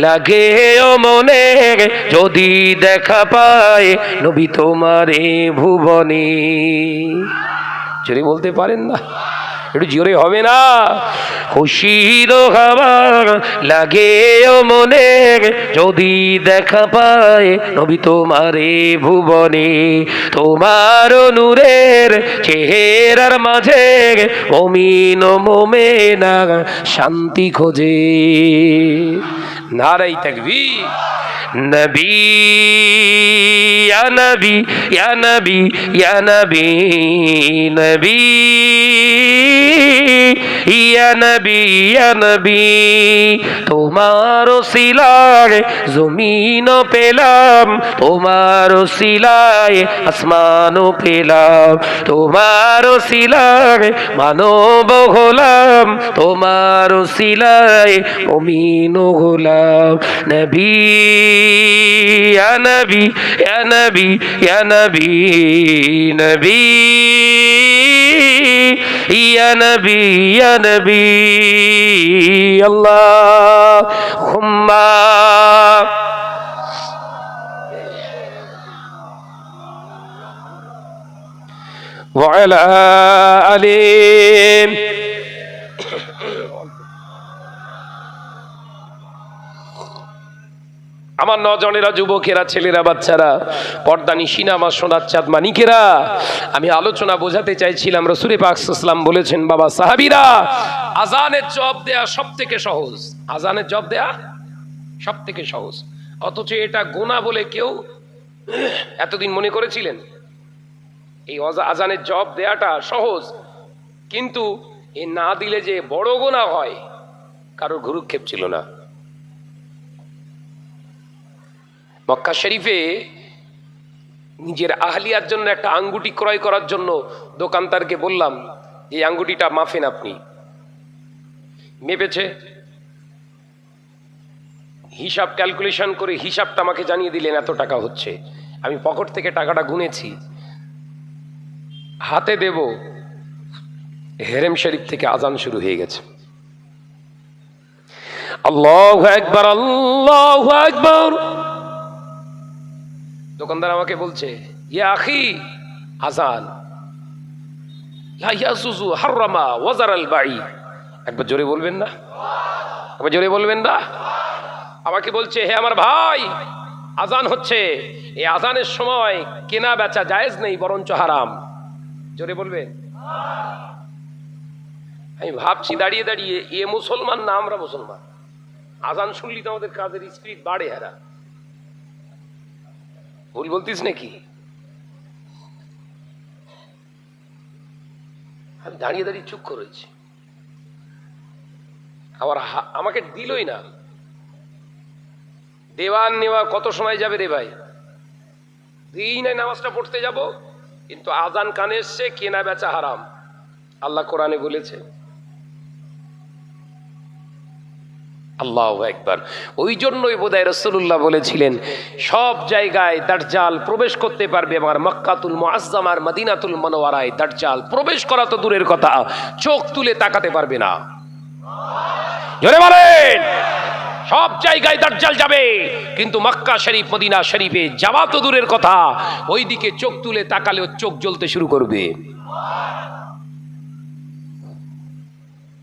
লাগে ও মনে, যদি দেখা পায় নবী তোমারে ভুবনে। যদি বলতে পারেন না, একটু জোরে হবে না? খুশির হাওয়া লাগে ও মনে, যদি দেখা পায় নবী তোমারে ভুবনে। তোমার নূরের চেহারার মাঝে মুমিন ও মুমিনা শান্তি খোঁজে। নারাই তাকবীর। নবী ইয়া নবী ইয়া নবী ইয়া নবী নবী ইয়া নবী ইয়া নবী তোমার ওসিলায় জমিনও পেলাম, তোমার ওসিলায় আসমানও পেলাম, তোমার ওসিলায় মানব হলাম, তোমার ওসিলায় মুমিনও হলাম। নবী ইয়া নবী ইয়া নবী ইয়া নবী নবী ইয়া নবী ইয়া নবী আল্লাহুম্মা ওয়া আলা আলিহি। আমার নজনেরা, যুবকেরা, ছেলেরা, বাচ্চারা, পর্দানিশীন আমার সোনার চাঁদ মানিকেরা, আমি আলোচনা বোঝাতে চাইছিলাম রাসূল পাক সাল্লাল্লাহু আলাইহি ওয়াসাল্লাম বলেছেন, বাবা সাহাবীরা, আজানের জবাব দেয়া সব থেকে সহজ, আজানের জবাব দেয়া সব থেকে সহজ। অথচ এটা গুনাহ বলে কেউ এতদিন মনে করেছিলেন। এই আজানের জবাব দেয়াটা সহজ, কিন্তু এ না দিলে যে বড় গুনাহ হয় কারোর ভ্রুক্ষেপ ছিল না। মক্কা শরীফে নিজের আহলিয়ার জন্য একটা আঙ্গুটি ক্রয় করার জন্য দোকানদারকে বললাম, এই আঙ্গুটিটা মাপেন। আপনি মেপেছে, হিসাব ক্যালকুলেশন করে হিসাবটা আমাকে জানিয়ে দিলেন এত টাকা হচ্ছে। আমি পকেট থেকে টাকাটা গুনেছি, হাতে দেব, হেরেম শরীফ থেকে আজান শুরু হয়ে গেছে। আল্লাহু আকবার আল্লাহু আকবার। দোকানদার আমাকে বলছে, ইয়া আখি আজান লা ইয়াজুজু হারামা ওয়াজারাল বাই। একবার জোরে বলবেন না? একবার জোরে বলবেন না? আমাকে বলছে, হে আমার ভাই, আজান হচ্ছে, এই আজানের সময় কেনা বেচা জায়েজ নেই, বরঞ্চ হারাম। জোরে বলবেন? আমি ভাবছি দাঁড়িয়ে দাঁড়িয়ে, এ মুসলমান না আমরা মুসলমান? আজান শুনলি তো আমাদের কাজের স্পিড বাড়ে। হারা ভুল বলতিস নাকি? আমি দাঁড়িয়ে দাঁড়িয়ে চুপ করেছি, আবার আমাকে দিলই না। দেওয়ার নেওয়া কত সময় যাবে রে ভাই? দিই নাই, নামাজটা পড়তে যাব, কিন্তু আজান কানে এসছে, কেনা বেচা হারাম। আল্লাহ কোরআনে বলেছে। আল্লাহু আকবার। ওই জন্যই বোধহয় রাসূলুল্লাহ বলেছিলেন, সব জায়গায় দাজ্জাল প্রবেশ করতে পারবে, আমার মক্কাতুল মুআজ্জামার মদিনাতুল মুনাওয়ারায় দাজ্জাল প্রবেশ করা তো দূরের কথা, চোখ তুলে তাকাতে পারবে না। জোরে বলেন। সব জায়গায় দাজ্জাল যাবে, কিন্তু মক্কা শরীফ মদিনা শরীফে যাওয়া তো দূরের কথা, ওইদিকে চোখ তুলে তাকালেও চোখ জ্বলতে শুরু করবে।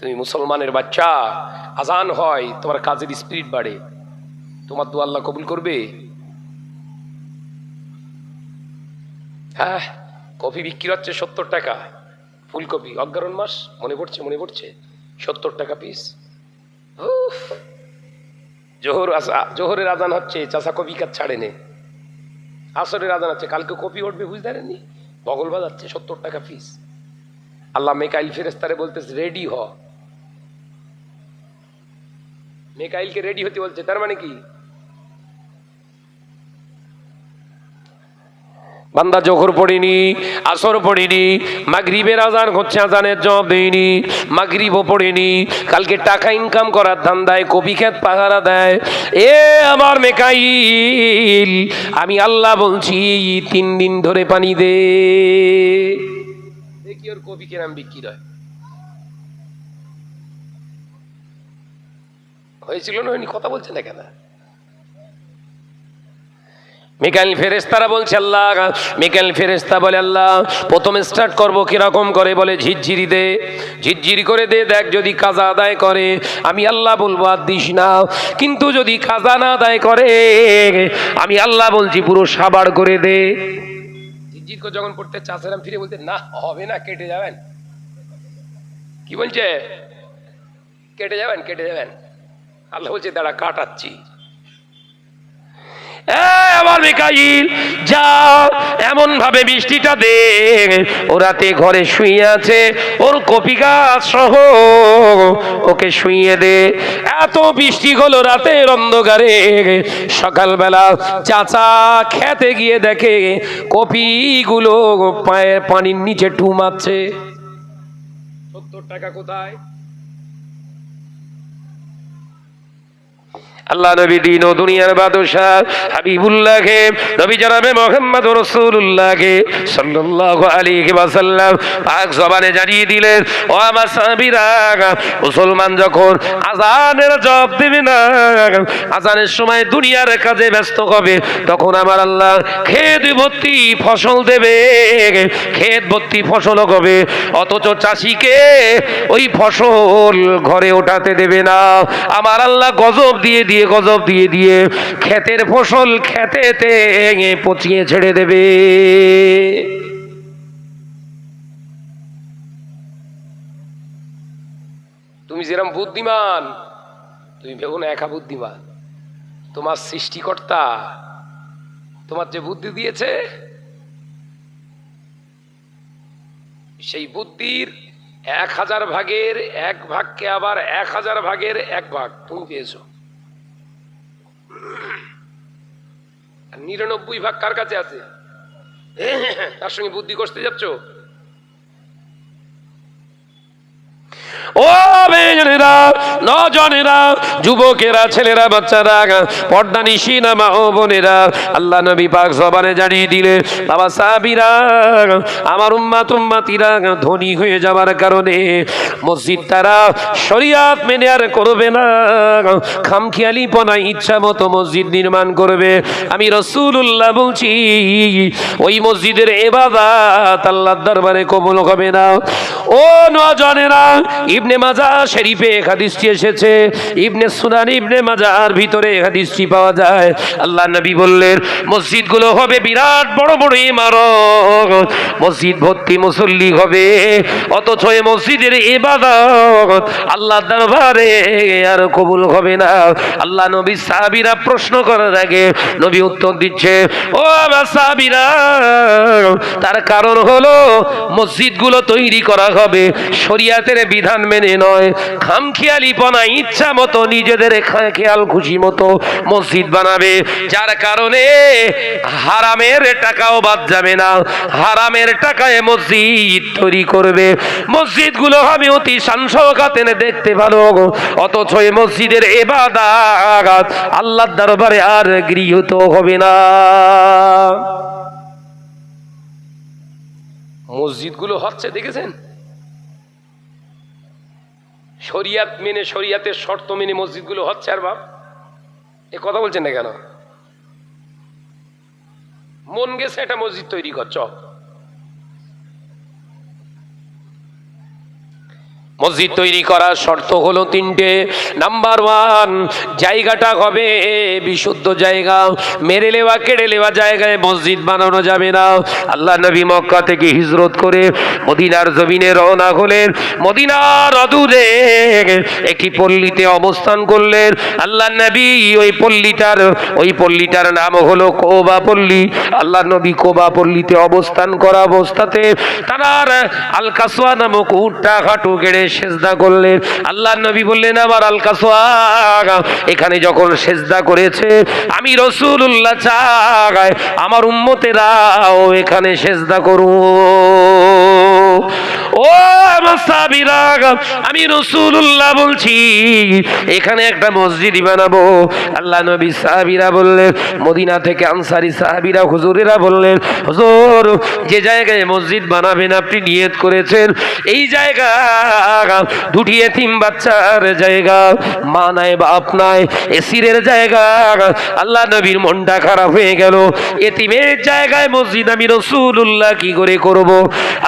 তুমি মুসলমানের বাচ্চা, আজান হয়, তোমার কাজের স্পিড বাড়ে, তোমার দোয়া আল্লাহ কবুল করবে। হ্যাঁ, কফি বিক্রি হচ্ছে 70 টাকা, ফুলকপি, অজ্ঞারণ মাস, মনে পড়ছে? মনে পড়ছে? 70 টাকা পিস। জোহরের আজান হচ্ছে, চাষা কপি কাজ ছাড়ে নে। আসরের আজান হচ্ছে, কালকে কপি উঠবে, বুঝতে পারেননি? বগল বাজাচ্ছে, 70 টাকা পিস। আল্লাহ মেকাইল ফেরেশতারে বলতেছে, রেডি হ। মেকাইলকে রেডি হতে বলছে, তার মানে কি? বান্দা জোহর পড়িনি, আসর পড়িনি, মাগরিবের আজান হচ্ছে, আজানের জবাব দেয়নি, মাগরিবও পড়িনি, কালকে টাকা ইনকাম করার ধান্দায় কপি ক্ষেত পাহারা দেয়। এ আমার মেকাইল, আমি আল্লাহ বলছি 3 দিন ধরে পানি দে, দেখি ওর কপি কেরাম বিক্রি হয়। হয়েছিল না? কথা বলছে না কেন? মিকাইল ফেরেশতারা বলছে, আল্লাহ, মিকাইল ফেরেশতা বলে, আল্লাহ প্রথম স্টার্ট করবো কিরকম করে? বলে ঝিরঝিরি দে, ঝিরঝিরি করে দে, দেখ যদি কাজা আদায় করে আমি আল্লাহ বলবো আর দিস না, কিন্তু যদি কাজা না আদায় করে আমি আল্লাহ বলছি পুরো সাবাড় করে দে। ঝিরঝির করে যখন পড়তে চাষেরাম ফিরে বলতে, না হবে না, কেটে যাবেন। কি বলছে? কেটে যাবেন, কেটে যাবেন। আল্লাহ বলছে, দাঁড়া কাটাচ্ছি। আমার মিকাইল যা এমন ভাবে বৃষ্টিটা দে ও রাতে ঘরে শুয়ে আছে, ওর কপি গাছ সহ ওকে শুইয়ে দে। এত বৃষ্টি হলো রাতের অন্ধকারে, সকালবেলা চাচা খেতে গিয়ে দেখে কপিগুলো পায়ের পানির নিচে ঠুমাচ্ছে। 70 টাকা কোথায়? আল্লাহ নবী দিন ও দুনিয়ার বাদশাহ হাবিবুল্লাহকে, নবী জনাবে মুহাম্মদ রাসূলুল্লাহকে সাল্লাল্লাহু আলাইহি ওয়াসাল্লাম পাক জবানে জানিয়ে দিলেন, ও আমার সাহাবীরা, মুসলমান যখন আযানের জবাব দেবে না, আযানের সময় দুনিয়ার কাজে ব্যস্ত হবে, তখন আমার আল্লাহ ক্ষেত ভর্তি ফসল দেবে, ক্ষেত ভর্তি ফসল হবে, অথচ চাষিকে ওই ফসল ঘরে ওঠাতে দেবে না। আমার আল্লাহ গজব দিয়ে দিয়ে ক্ষেতের ফসল খেতেতে পচিয়ে ছেড়ে দেবে। তুমি যেরকম বুদ্ধিমান, তুমি ভেবো না একা বুদ্ধিমান। তোমার সৃষ্টিকর্তা তোমার যে বুদ্ধি দিয়েছে, সেই বুদ্ধির 1000 ভাগের 1 ভাগকে আবার 1000 ভাগের 1 ভাগ তুমি পেয়েছো। 99 ভাগ কার কাছে আছে? তার সঙ্গে বুদ্ধি করতে যাচ্ছ। ও বেজনেরা, নজনেরা, যুবকেরা, ছেলেরা, বাচ্চারা, পর্দা নিশিনা মা ও বোনেরা, আল্লাহ নবী পাক জবানে জানিয়ে দিলে, বাবা সাহাবীরা, আমার উম্মাতিরা ধনী হয়ে যাওয়ার কারণে মসজিদ তারা শরিয়াত মেনে আর করবে না, খামখেয়ালিপনা ইচ্ছা মতো মসজিদ নির্মাণ করবে। আমি রাসূলুল্লাহ বলছি, ওই মসজিদের ইবাদত আল্লাহর দরবারে কবুল হবে না। ও নজনেরা, ইবনে মাজাহ শরীফে হাদিসটি এসেছে, ইবনে সুনান ইবনে মাজাহর ভিতরে হাদিসটি পাওয়া যায়। আল্লাহ নবী বললেন, মসজিদগুলো হবে বিরাট বড় বড় ইমারত, মসজিদ ভর্তি মুসল্লি হবে, অথচ এই মসজিদের ইবাদত আল্লাহর দরবারে আর কবুল হবে না। আল্লাহ নবী সাহাবীরা প্রশ্ন করার আগে নবী উত্তর দিচ্ছে, ও আমার সাহাবীরা, তার কারণ হলো মসজিদগুলো তৈরি করা হবে শরিয়াতের বিধান মেনে নয়, খামখেয়ালিপনা ইচ্ছা মতো নিজেদের খেয়াল খুশি মতো মসজিদ বানাবে, যার কারণে হারামের টাকাও বাদ যাবে না, হারামের টাকায় মসজিদ তৈরি করবে। মসজিদগুলো আমি অতি শান-শওকতে দেখতে ভালো, অথচ এই মসজিদের ইবাদত আল্লাহর দরবারে আর গৃহীত হবে না। মসজিদগুলো হচ্ছে দেখেছেন, শরিয়াত মেনে, শরিয়াতের শর্ত মেনে মসজিদগুলো হচ্ছে। আর বাপ এ কথা বলছেন না কেন? মন গেছে একটা মসজিদ তৈরি করছ। মসজিদ তৈরি করার শর্ত হলো 3টে। নাম্বার 1, জায়গাটা হবে বিশুদ্ধ জায়গা, মেরে লেওয়া কেড়ে লেওয়া জায়গায় মসজিদ বানানো যাবে না। আল্লাহ নবী মক্কা থেকে হিজরত করে মদিনার জমিনে রওনা হলেন, মদিনার অদূরে একটি পল্লীতে অবস্থান করলেন। আল্লাহ নবী ওই পল্লীটার নাম হলো কোবা পল্লী। আল্লাহ নবী কোবা পল্লীতে অবস্থান করা অবস্থাতে তার আল কাসওয়া নামক উটটা হাঁটু গেড়ে সেজদা করলেন। আল্লাহ নবী বললেন, আমার আল কাসওয়া এখানে যখন সেজদা করেছে, আমি রাসূলুল্লাহ চাই আমার উম্মতেরাও এখানে সেজদা করুক। ও আমার সাহাবীরা, আমি রাসূলুল্লাহ বলছি এখানে একটা মসজিদ বানাবো। আল্লাহ নবী সাহাবীরা বললেন, মদিনা থেকে আনসারী সাহাবীরা হুজুরেরা বললেন, হুজুর যে জায়গায় মসজিদ বানাবেন আপনি নিয়ত করেছেন, এই জায়গা 2টি এতিম বাচ্চার জায়গা, মা নাই বাপ নাই, এসিরের জায়গা। আল্লাহ নবীর মনটা খারাপ হয়ে গেল, এতিমের জায়গায় মসজিদ আমি রাসূলুল্লাহ কি করে করব?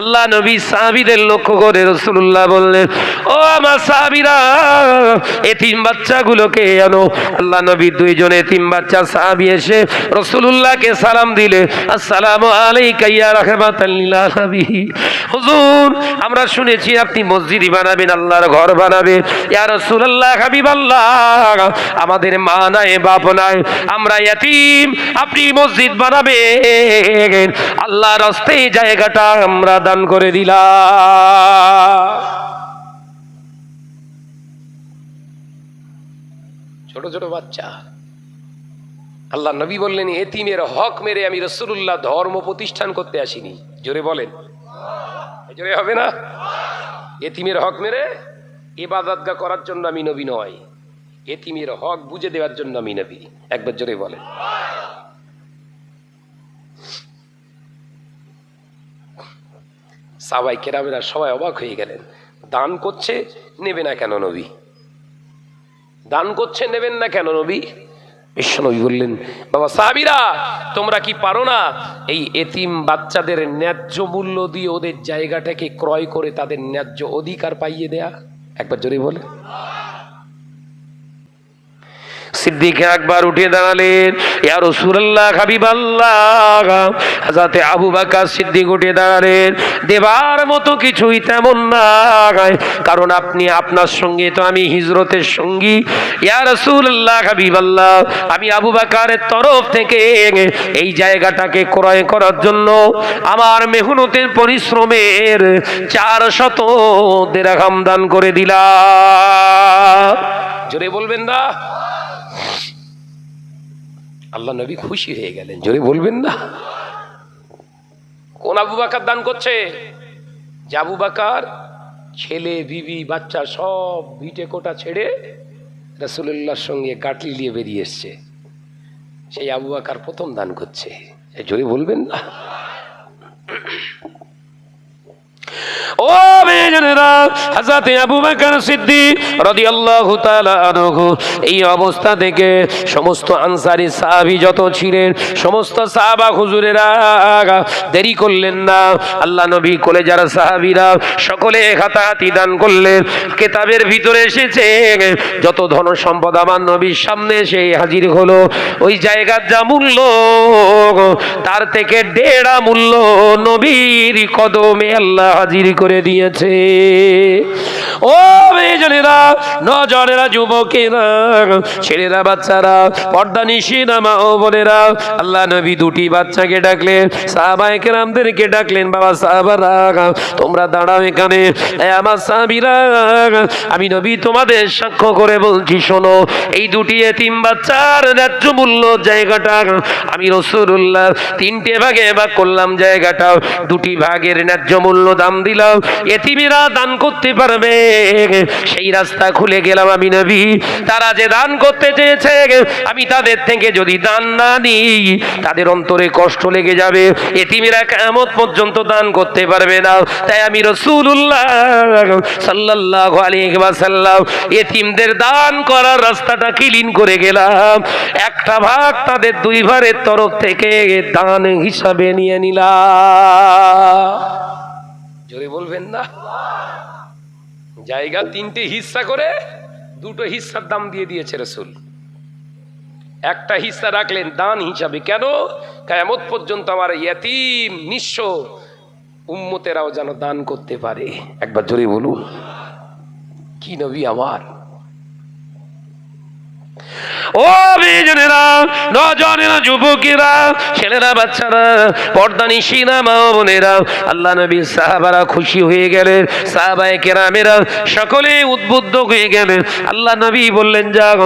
আল্লাহ নবী সাহাবীদের সাহাবীদের লক্ষ্য করে রাসূলুল্লাহ বললেন, ও আমার সাহাবীরা, এতিম বাচ্চাগুলোকে আনো। আল্লাহ নবী দুইজন এতিম বাচ্চা সাহাবী এসে রাসূলুল্লাহকে সালাম দিলে, আসসালামু আলাইকা ইয়া রাহমাতাল লিল আলামিন। হুজুর, আমরা শুনেছি আপনি মসজিদ বানাবেন, আল্লাহর ঘর বানাবেন। ইয়া রাসূলুল্লাহ, হাবিবাল্লাহ, আমাদের মা নাই, বাপ নাই, আমরা এতিম, আপনি মসজিদ বানাবেন, আল্লাহর রাস্তায় জায়গাটা আমরা দান করে দিলাম। ছোট ছোট বাচ্চা। আল্লাহ নবী বললেন, এতিমের হক মেরে আমি রাসূলুল্লাহ ধর্ম প্রতিষ্ঠান করতে আসিনি। জোরে বলেন, জোরে হবে না? এতিমের হক মেরে ইবাদতগাহ করার জন্য আমি নবী নয়, এতিমের হক বুঝে দেওয়ার জন্য আমি নবী। একবার জোরে বলেন। সাহাবায়ে কেরামেরা সবাই অবাক হয়ে গেলেন। দান করছে, নেবে না কেন নবী? দান করছে, নেবেন না কেন নবী? বিশ্বনবী বললেন, বাবা সাহাবীরা, তোমরা কি পারো না এই এতিম বাচ্চাদের ন্যায্য মূল্য দিয়ে ওদের জায়গাটাকে ক্রয় করে তাদের ন্যায্য অধিকার পাইয়ে দেয়া? একবার জোরে বলে। সিদ্দিক আকবর উঠে দাঁড়ালেন, ইয়া রাসূলুল্লাহ, হাবিবাল্লাহ। হযরত আবু বকর সিদ্দিক উঠে দাঁড়ালেন, দেবার মতো কিছুই তেমন নাই, কারণ আপনি, আপনার সঙ্গে তো আমি হিজরতের সঙ্গী। ইয়া রাসূলুল্লাহ, হাবিবাল্লাহ, আমি আবু বকরের তরফ থেকে এই জায়গাটাকে ক্রয় করার জন্য আমার মেহনতের পরিশ্রমের 400 দিরহাম দান করে দিলাম। জোরে বলবেন না? আল্লাহ নবী খুশি হয়ে গেলেন। জোরে বলবেন না? কোন আবু বকর দান করছে? যে আবু বকর ছেলে, বিবি, বাচ্চা সব ভিটে কোটা ছেড়ে রাসূলুল্লাহর সঙ্গে গাটলি নিয়ে বেরিয়ে এসছে, সেই আবু বকর প্রথম দান করছে। জোরে বলবেন না? ও বেজনেরা, হযরত আবু বকর সিদ্দিক রাদিয়াল্লাহু তাআলা আনহু এই অবস্থা থেকে সমস্ত আনসারী সাহাবী যত ছিলেন, সমস্ত সাহাবা হুজুরেরা দেরি করলেন না। আল্লাহ নবী কলেজার সাহাবীরা সকলে হাতাহাতি দান করলেন। কিতাবের ভিতরে এসেছে, যত ধন সম্পদ আমার নবীর সামনে এসে হাজির হলো, ওই জায়গার যা মূল্য তার থেকে 1.5 মূল্য নবীর কদমে আল্লাহ হাজির করে দিয়েছে। ও মেয়েজনেরা, নজরেরা, যুবকেরা, ছেলেরা, বাচ্চারা, পর্দা নিশিনা মা ও বোনেরা, আল্লাহ নবী দুটি বাচ্চাকে ডাকলেন, সাহাবায়ে কেরামদেরকে ডাকলেন, বাবা সাহাবারা, তোমরা দাঁড়াও এখানে। আমার সাহাবীরা, আমি নবী তোমাদের সাক্ষ্য করে বলছি, শোনো, এই দুটি এতিম বাচ্চার ন্যায্য মূল্য জায়গাটা আমি রাসূলুল্লাহ 3টে ভাগে ভাগ করলাম। জায়গাটা 2টি ভাগের ন্যায্য মূল্য দাম দিলাম, এতিমেরা দান করতে পারবে, সেই রাস্তা খুলে গেলাম আমি নবী। তারা যে দান করতে চেয়েছে, আমি তাদের থেকে যদি দান না নিই তাদের অন্তরে কষ্ট লেগে যাবে, এতিমেরা কিয়ামত পর্যন্ত দান করতে পারবে না। তাই আমি রাসূলুল্লাহ সাল্লাল্লাহু আলাইহি ওয়াসাল্লাম এতিমদের দান করার রাস্তাটা ক্লিন করে গেলাম। 1টা ভাগ তাদের 2 ভাগের তরফ থেকে দান হিসাবে নিয়ে নিলাম। জোরে বলবেন না? জায়গা 3টে হিস্সা করে 2টো হিস্সার দাম দিয়ে দিয়েছে রাসূল। 1টা হিস্সা রাখলেন দান হিসাবে। কেন? কিয়ামত পর্যন্ত আমার ইয়তীম নিঃস্ব উম্মতেরাও যেন দান করতে পারে। একবার জোরে বলুন, কি নবী আমার! ও বেজনেরা, নজনেরা, যুবকেরা, ছেলেরা, বাচ্চারা, পর্দা নিশিনা মা বোনেরা, আল্লাহ নবী সাহাবারা খুশি হয়ে গেলেন, সাহাবায়ে কেরামেরা সকলে উদ্বুদ্ধ হয়ে গেলেন। আল্লাহ নবী বললেন, যাও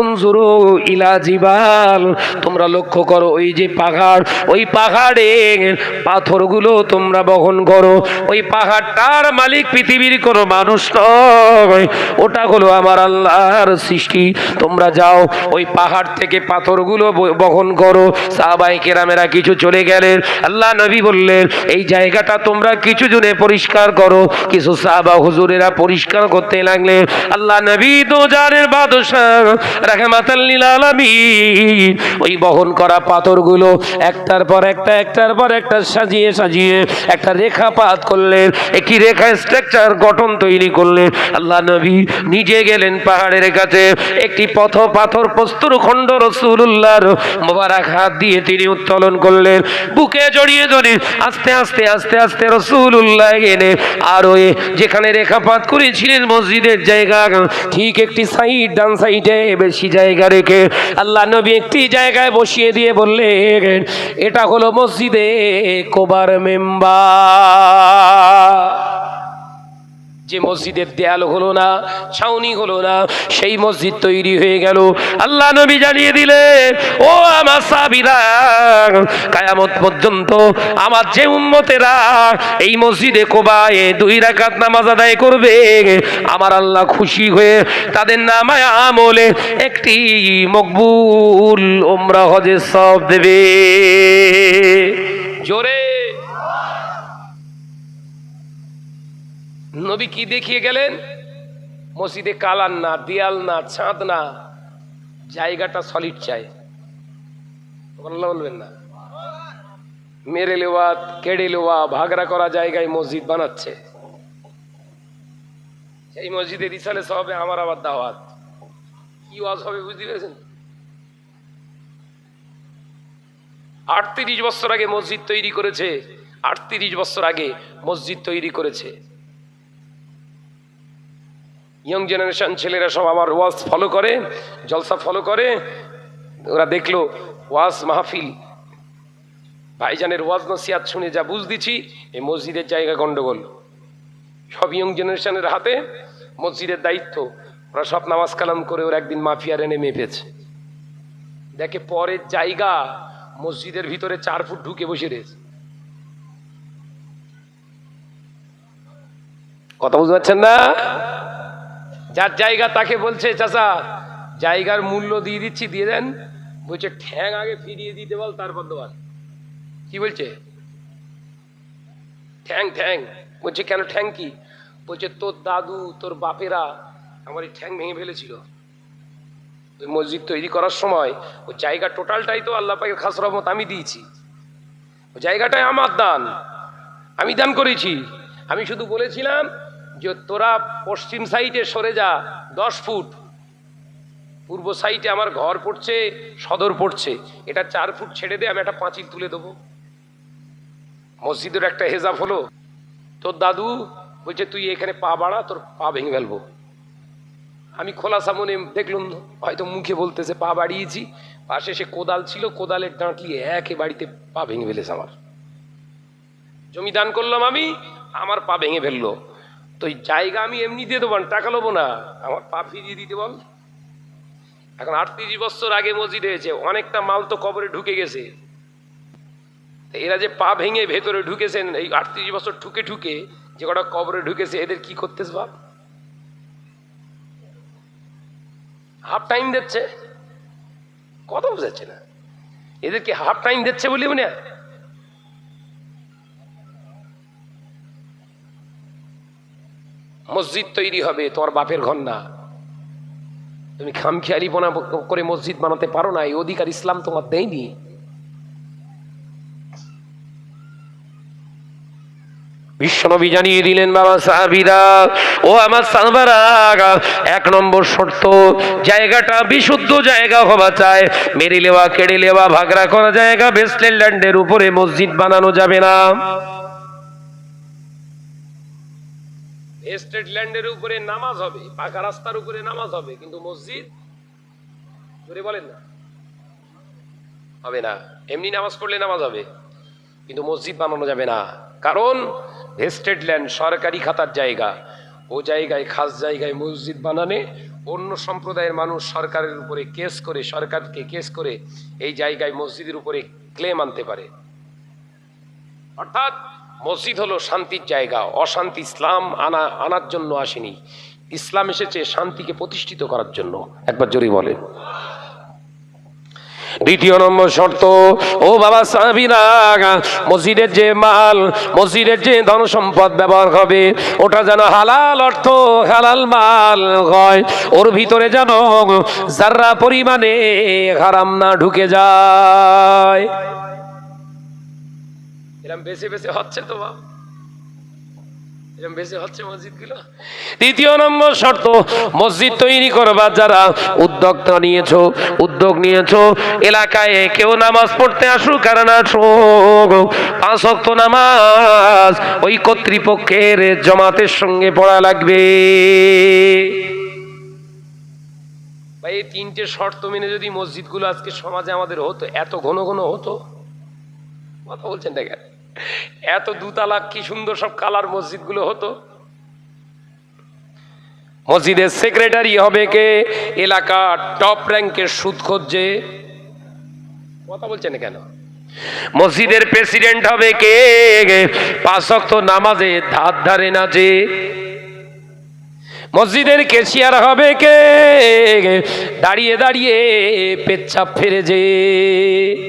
উনজুরু ইলা জিবাল, তোমরা লক্ষ্য করো ওই যে পাহাড়, ওই পাহাড়ের পাথরগুলো তোমরা বহন করো। ওই পাহাড়টার মালিক পৃথিবীর কোনো মানুষ নয়, ওটা হলো আমার আল্লাহর সৃষ্টি। তোমরা যাও ওই পাহাড় থেকে পাথরগুলো বহন করো। সাহাবায়ে কেরামেরা কিছু চলে গেলেন। আল্লাহ নবী বললেন এই জায়গাটা তোমরা কিছু জনে পরিষ্কার করো। কিছু সাহাবা হুজুরেরা পরিষ্কার করতে লাগলেন। আল্লাহ নবী তো জানের বাদশাহ রাহমাতাল লিল আলামিন ওই বহন করা পাথরগুলো একটার পর একটা সাজিয়ে সাজিয়ে একটা রেখাপাত করলেন, একটি রেখা স্ট্রাকচার গঠন তৈরি করলেন। আল্লাহ নবী নিজে গেলেন পাহাড়ের কাছে, একটি পাথর প্রস্তর খণ্ড রাসূলুল্লাহর মোবারক হাত দিয়ে তিনি উত্তোলন করলেন। বুকে জড়িয়ে ধরে আস্তে আস্তে আস্তে আস্তে রাসূলুল্লাহ গেলে আর ওই যেখানে রেখাপাত করেছিলেন মসজিদের জায়গা ঠিক একটি সাইড ডান সাইডে বেশি জায়গা রেখে আল্লাহ নবী একটি জায়গায় বসিয়ে দিয়ে বললেন এটা হলো মসজিদে কোবার মেম্বার। যে মসজিদের দেয়াল হলো না, ছাউনি হলো না, সেই মসজিদ তৈরি হয়ে গেল। আল্লাহ নবী জানিয়ে দিলেন ও আমার সাহাবীরা কিয়ামত পর্যন্ত আমার যে উম্মতেরা এই মসজিদে কোবায় 2 রাকাত নামাজ আদায় করবে আমার আল্লাহ খুশি হয়ে তাদের নামায়ে আমলে একটি মকবুল উমরা হজের সওয়াব দেবে। জোরে নবী কি দেখিয়ে গেলেন? মসজিদে কালার না, দেয়াল না, ছাদ না, জায়গাটা সলিড চাই। বলবেন না মেরে লেওয়া কেড়ে লেওয়া ভাগরা করা জায়গায় মসজিদ বানাচ্ছে। সেই মসজিদে রিসালে সবে আমার আবার দাওয়াত কি ওয়াজ হবে বুঝতে পেরেছেন? 38 বছর আগে মসজিদ তৈরি করেছে, 38 বছর আগে মসজিদ তৈরি করেছে। ইয়ং জেনারেশন ছেলেরা সব আমার ওয়াজ ফলো করে, জলসা ফলো করে। ওরা দেখলো ওয়াজ মাহফিল ভাইজানের ওয়াজ নসিহত শুনে যা বুঝ দিছি এই মসজিদের জায়গা গন্ডগোল। সব ইয়ং জেনারেশনের হাতে মসজিদের দায়িত্ব। ওরা সব নামাজ কালাম করে ওরা একদিন মাফিয়ারে নেমে পেয়েছে। দেখে পরের জায়গা মসজিদের ভিতরে 4 ফুট ঢুকে বসে রয়েছে। কথা বুঝতে পারছেন না? যার জায়গা তাকে বলছে চাচা জায়গার মূল্য দিয়ে দিচ্ছি, দিয়ে দেন। বলছে ঠ্যাং আগে ফিরিয়ে দিতে বল তারপর দেওয়ার। কি বলছে? ঠ্যাং ঠ্যাং। বলছে কেন ঠ্যাং কি? বলছে তোর দাদু তোর বাপেরা আমার এই ঠ্যাং ভেঙে ফেলেছিল ওই মসজিদ তৈরি করার সময়। ওই জায়গা টোটালটাই তো আল্লাহ পাকের খাস রহমত আমি দিয়েছি। ওই জায়গাটাই আমার দান, আমি দান করেছি। আমি শুধু বলেছিলাম যে তোরা পশ্চিম সাইডে সরে যা 10 ফুট, পূর্ব সাইডে আমার ঘর পড়ছে, সদর পড়ছে, এটা 4 ফুট ছেড়ে দে, আমি একটা পাঁচিল তুলে দেবো। মসজিদের একটা হেজাব হলো। তোর দাদু বলছে তুই এখানে পা বাড়া, তোর পা ভেঙে ফেলবো। আমি খোলা সামনে দেখলাম হয়তো মুখে বলতেছে পা বাড়িয়েছি, পাশে সে কোদাল ছিল, কোদালের ডাঁটলিয়ে একে বাড়িতে পা ভেঙে ফেলেছে। আমার জমি দান করলাম আমি, আমার পা ভেঙে ফেললো। তো এই জায়গা আমি এমনি দিয়ে দেবো, টাকা নেবো না, আমার পা ফিরিয়ে দিতে বল। এখন 38 বছর আগে মসজিদ হয়েছে, অনেকটা মাল তো কবরে ঢুকে গেছে। এরা যে পা ভেঙে ভেতরে ঢুকেছেন এই 38 বছর ঠুকে ঠুকে যে কটা কবরে ঢুকেছে, এদের কি করতেছে বাপ? হাফ টাইম দিচ্ছে। কথা বোঝাচ্ছে না এদেরকে হাফ টাইম দিচ্ছে বলি মনে হয়। মসজিদ তৈরি হবে তোমার বাপের ঘর না। তুমি খামখেয়ালিপনা করে মসজিদ বানাতে পারো না, এই অধিকার ইসলাম তোমার দেয়নি। বিশ্বনবী জানিয়ে দিলেন বাবা সাহাবীরা ও আমার সাহাবারা, 1 নম্বর শর্ত জায়গাটা বিশুদ্ধ জায়গা হওয়া চাই। মেরে লেওয়া কেড়ে লেওয়া ভাগরা করা জায়গা বেস্টল্যান্ড ল্যান্ডের উপরে মসজিদ বানানো যাবে না। এস্টেট ল্যান্ডের উপরে নামাজ হবে, পাকা রাস্তার উপরে নামাজ হবে, কিন্তু মসজিদ জোরে বলেন না হবে না। এমনি নামাজ পড়লে নামাজ হবে, কিন্তু মসজিদ বানানো যাবে না। কারণ এস্টেট ল্যান্ড সরকারি খাতার জায়গা, ও জায়গায় খাস জায়গায় মসজিদ বানানে অন্য সম্প্রদায়ের মানুষ সরকারের উপরে কেস করে, সরকারকে কেস করে এই জায়গায় মসজিদের উপরে ক্লেম আনতে পারে। অর্থাৎ মসজিদ হলো শান্তির জায়গা, অশান্তি ইসলাম আনার জন্য আসেনি। ইসলাম এসেছে শান্তিকে প্রতিষ্ঠিত করার জন্য। একবার জোরে বলেন। দ্বিতীয় নম্বর শর্ত, ও বাবা সাহাবীরা, মসজিদের যে মাল, মসজিদের যে ধন সম্পদ ব্যবহার হবে, ওটা যেন হালাল অর্থ, হালাল মাল হয়। ওর ভিতরে যেন যারা পরিমাণে হারাম না ঢুকে যায়। এরকম বেশি বেশি হচ্ছে তো বাবা, এরকম বেশি হচ্ছে মসজিদগুলো। তৃতীয় নম্বর শর্ত, মসজিদ তৈরি করবার যারা উদ্যোগ নিয়েছো, এলাকায় কেউ নামাজ পড়তে আসুক আর না আসুক, 5 ওয়াক্ত নামাজ ওই কর্তৃপক্ষের জামাতের সঙ্গে পড়া লাগবে। ভাই এই 3টে শর্ত মেনে যদি মসজিদগুলো আজকে সমাজে আমাদের হতো, এত ঘন ঘন হতো, কথা বলছেন দেখেন, এত 2 তালা কি সুন্দর সব কালার মসজিদগুলো হতো। মসজিদের সেক্রেটারি হবে কে? এলাকার টপ র্যাঙ্কের সুদখোর যে, কথা বলছেন কেন? মসজিদের প্রেসিডেন্ট হবে কে? 5 ওয়াক্ত নামাজে ধার ধারে না যে। মসজিদের ক্যাশিয়ার হবে কে? দাঁড়িয়ে দাঁড়িয়ে পেচ্ছাপ ফেরে যে।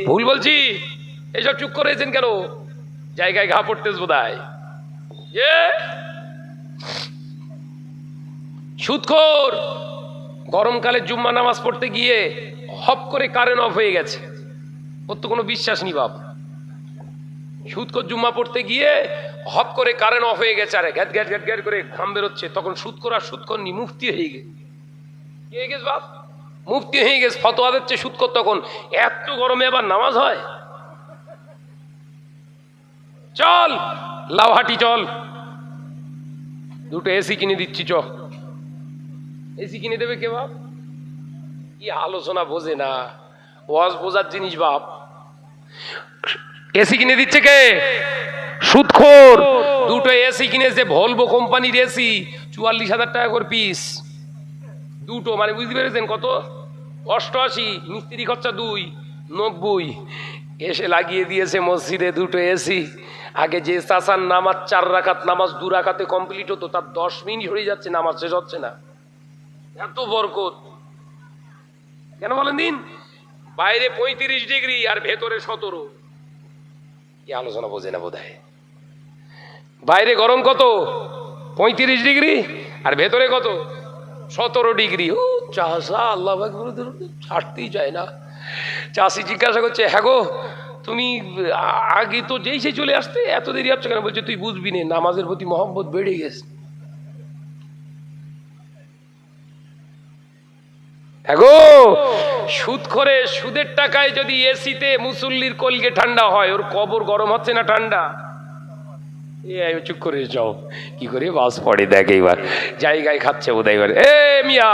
ভুল বলছি? এইসব চুপ করেছেন কেন? জায়গায় ঘা পড়তেছ বোধহয়। সুদখোর গরমকালে জুম্মা নামাজ পড়তে গিয়ে হপ করে কারেন্ট অফ হয়ে গেছে, ওর তো কোনো বিশ্বাস নেই বাপ। সুদখোর জুম্মা পড়তে গিয়ে হপ করে কারেন্ট অফ হয়ে গেছে, আরে গ্যাট গ্যাট গ্যাট গ্যাট করে ঘাম বেরোচ্ছে, তখন সুদখোর আর সুদখোর নি, মুফতি হয়ে গেছে বাপ, মুফতি হয়ে গেছে, ফতোয়া দিচ্ছে সুদখোর। তখন এত গরমে আবার নামাজ হয়? চল লাউহাটি চল, 2টো এসি কিনে দিচ্ছি, চ। এসি কিনে দেবে কে বাপ? কি আলোচনা বোঝে না, ওয়াজ বোঝার জিনিস বাপ। এসি কিনে দিচ্ছে কে? সুদখোর। 2টো এসি কিনেছে, ভলভো কোম্পানির এসি, 44,000 টাকা করে পিস 2টো, মানে বুঝতে পেরেছেন কত? 88। মিস্ত্রি খরচা 2, 90। এসে লাগিয়ে দিয়েছে মসজিদে 2টো এসি। আগে যে চাচার নামাজ 4 রাকাত নামাজ 2 রাকাতে কমপ্লিট হতো, তার 10 মিনিট হয়ে যাচ্ছে, নামাজ শেষ হচ্ছে না। এত বরকত কেন বলেন দিন? বাইরে 35 ডিগ্রি আর ভেতরে 17। কি আলোচনা বোঝে না বোধহয়। বাইরে গরম কত? 35 ডিগ্রি, আর ভেতরে কত? 17 ডিগ্রি। ও চাষা আল্লাহ ছাড়তেই চায় না। চাষি জিজ্ঞাসা করছে, হ্যাঁ গো তুমি আগে তো যেই সে চলে আসতে, এত দেরি হচ্ছে কেন? বলছে তুই বুঝবি না, নামাজের প্রতি মহব্বত বেড়ে গেছে। এগো সুদখোরে, সুদের টাকায় যদি এসিতে মুসল্লির কলগে ঠান্ডা হয়, ওর কবর গরম হচ্ছে না ঠান্ডা? চুপ করে যাও, কি করে বাস পড়ে দেখ, এইবার জায়গায় খাচ্ছে বোধহয়। এবার এ মিয়া,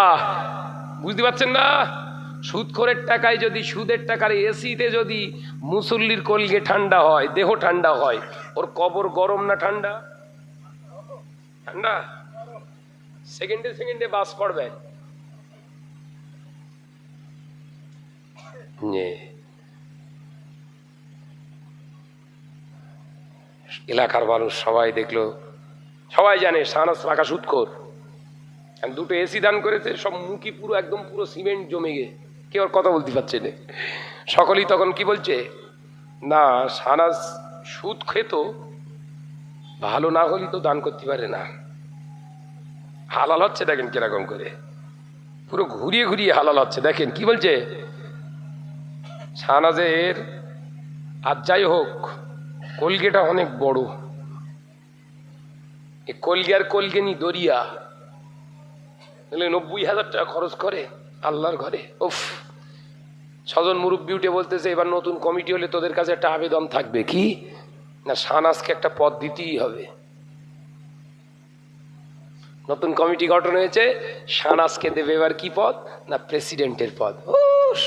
বুঝতে পারছেন না? সুদখোরের টাকায় যদি, সুদের টাকার এসিতে যদি মুসল্লির কলগে ঠান্ডা হয়, দেহ ঠান্ডা হয়, ওর কবর গরম না ঠান্ডা? ঠান্ডা। সেকেন্ডে সেকেন্ডে বাস পড়বে। এলাকার মানুষ সবাই দেখলো, সবাই জানে শাহনাজ রাখা সুদখোর। 2টো এসি দান করেছে, সব মুখি পুরো একদম পুরো সিমেন্ট জমে গে, কেউ আর কথা বলতে পারছে না। সকলেই তখন কি বলছে, না শাহনাজ সুদ খেত, ভালো না হলে তো দান করতে পারে না। হালাল হচ্ছে দেখেন কিরকম করে, পুরো ঘুরিয়ে ঘুরিয়ে হালাল হচ্ছে। দেখেন কি বলছে শাহনাজের, আর যাই হোক কলগেটা অনেক বড়, এই কলগে আর কলগে নি দরিয়া, 90,000 টাকা খরচ করে আল্লাহর ঘরে। উফ, 6 জন মুরব্বি উঠে বলতেছে, এবার নতুন কমিটি হলে তোদের কাছে একটা আবেদন থাকবে, কি না শাহনাজকে একটা পদ দিতেই হবে। নতুন কমিটি গঠন হয়েছে, শাহনাজকে দেবে এবার কি পদ না প্রেসিডেন্টের পদ। ও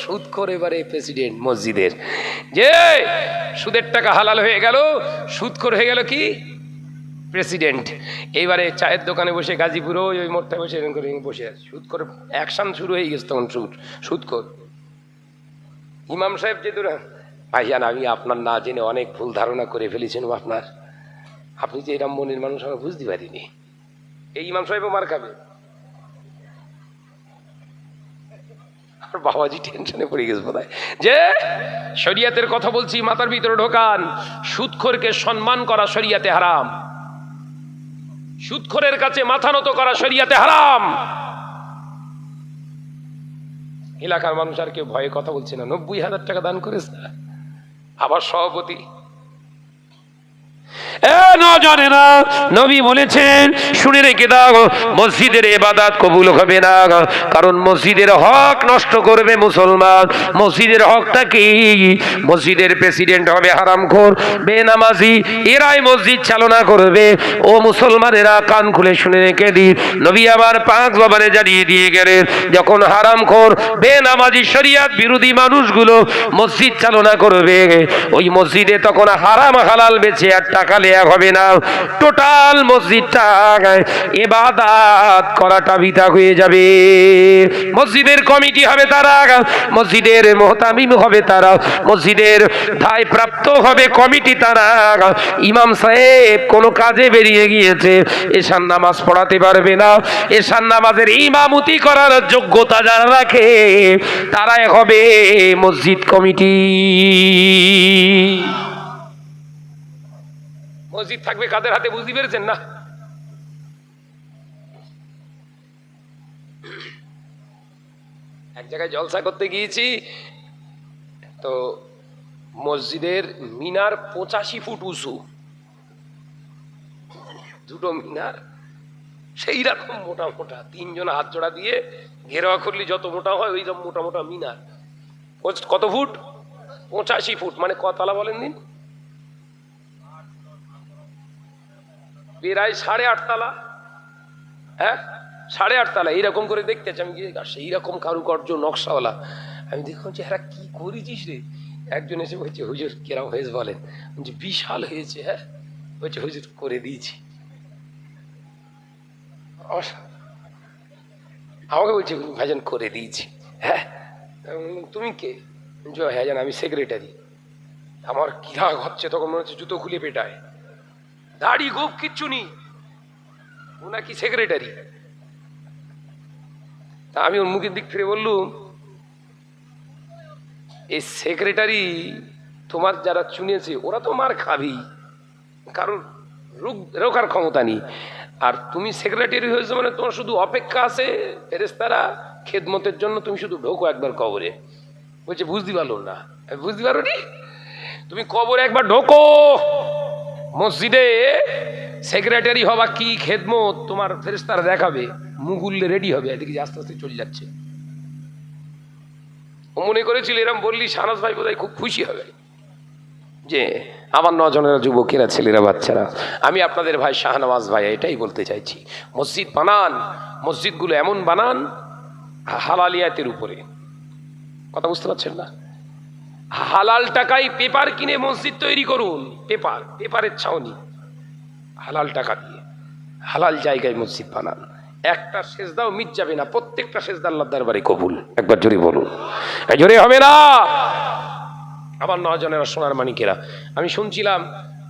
সুদখোর এবারে প্রেসিডেন্ট মসজিদের। যে সুদের টাকা হালাল হয়ে গেল, সুদখোর হয়ে গেল কি প্রেসিডেন্ট। এইবারে চায়ের দোকানে বসে, গাজীপুর ওই মোড়টা বসে এরকম করে বসে আছে, সুদখোর অ্যাকশন শুরু হয়ে গেছে তখন। সুদখোর ইমাম সাহেব যে দূর, ভাইজান আমি আপনার না জেনে অনেক ভুল ধারণা করে ফেলেছেন আপনার, আপনি যে এরকম মনের মানুষ আমি বুঝতে পারিনি। এই ইমাম সাহেবও মার খাবে, আর বাবাজি টেনশনে পড়ে গেছে বোধহয়, যে শরিয়াতের কথা বলছি, মাথার ভিতরে ঢোকান। সুদখোরকে সম্মান করা শরিয়াতে হারাম, সুদখোরের কাছে মাথা নত করা শরিয়াতে হারাম। এলাকার মানুষ আর কেউ ভয়ে কথা বলছে না, 90,000 টাকা দান করেছে, আবার সভাপতি। নবী বলেছেন, শুনে রেখে দাও, মসজিদের ইবাদত কবুল হবে না, কারণ মসজিদের হক নষ্ট করবে মুসলমান। মসজিদের হকটা কি? মসজিদের প্রেসিডেন্ট হবে হারামখোর, বেনামাজি, এরাই মসজিদ চালনা করবে। ও মুসলমানেরা কান খুলে শুনে রেখে দিন, নবী আবার 5 জবানে জানিয়ে দিয়ে গেলেন, যখন হারামখোর, বেনামাজি, শরিয়ত বিরোধী মানুষগুলো মসজিদ চালনা করবে, ওই মসজিদে তখন হারাম হালাল বেচে আর টাকা লেয়া হবে না, টোটাল মসজিদটা ইবাদত করাটা বৃথা হয়ে যাবে। মসজিদের কমিটি হবে তারা, মসজিদের মুহতামিম হবে তারা, মসজিদের দায় প্রাপ্ত হবে কমিটি তারা। ইমাম সাহেব কোনো কাজে বেরিয়ে গিয়েছে, এশার নামাজ পড়াতে পারবে না, এশার নামাজের ইমামতি করার যোগ্যতা যারা রাখে তারাই হবে মসজিদ কমিটি। মসজিদ থাকবে কাদের হাতে, বুঝতে পেরেছেন না? এক জায়গায় জলসা করতে গিয়েছি, তো মসজিদের মিনার 85 ফুট উঁচু, দুটো মিনার সেই রকম মোটা মোটা, 3 জন হাত জোড়া দিয়ে ঘেরাওয়া করলে যত মোটা হয় ওই রকম মোটা মোটা মিনার। কত ফুট? 85 ফুট, মানে কতলা বলেন দিন? প্রায় 8.5 তলা। হ্যাঁ, 8.5 তলা। এইরকম করে দেখতেছি আমি, সেইরকম কারুকার্য নকশাওয়ালা। আমি দেখলাম যে এরা কি করেছিস রে। একজন এসে বলছে, হুজুর কেরাম হয়েছে বলেন? যে বিশাল হয়েছে। হ্যাঁ, বলছে হুজুর করে দিয়েছি। আমাকে বলছে ভাইজান করে দিয়েছি। হ্যাঁ, তুমি কে? হ্যাঁ জান, আমি সেক্রেটারি। আমার কি রাগ হচ্ছে, তখন মনে হচ্ছে জুতো খুলে পেটায়। দাড়ি গোপ কিচ্ছু নেই, ও নাকি সেক্রেটারি। তা আমি ওর মুখের দিক ফিরে বললুম, এই সেক্রেটারি তোমার যারা চুনিয়েছে ওরা তো মার খাবেই, কারণ রোকার ক্ষমতা নেই। আর তুমি সেক্রেটারি হয়েছো মানে তোমার শুধু অপেক্ষা আছে ফেরেশতারা খেদমতের জন্য, তুমি শুধু ঢোকো একবার কবরে। বলছে বুঝতে পারলো না। বুঝতে পারো নি? তুমি কবরে একবার ঢোকো, মসজিদে সেক্রেটারি হবা কি খেদমত তোমার ফেরেশতারা দেখাবে, মুগুল্লে রেডি হবে। এদিকে আস্তে আস্তে চলে যাচ্ছে। ও মনে করেছিল এরম বললি শাহনাজ ভাই বোধহয় খুব খুশি হবে, যে আমার নজনেরা যুবকেরা, ছেলেরা, বাচ্চারা, আমি আপনাদের ভাই শাহনওয়াজ ভাই এটাই বলতে চাইছি, মসজিদ বানান, মসজিদগুলো এমন বানান হালালিয়াতের উপরে। কথা বুঝতে পারছেন না? হালাল টাকায় পেপার কিনে মসজিদ তৈরি করুন, পেপারের ছাউনি, হালাল টাকা দিয়ে হালাল জায়গায় মসজিদ বানান। একটা সেজদাও মিট যাবে না, প্রত্যেকটা সেজদা আল্লাহর দরবারে কবুল। একবার জোরে বলুন। জোরে হবে না? আমার নজনেরা, সোনার মানিকেরা, আমি শুনছিলাম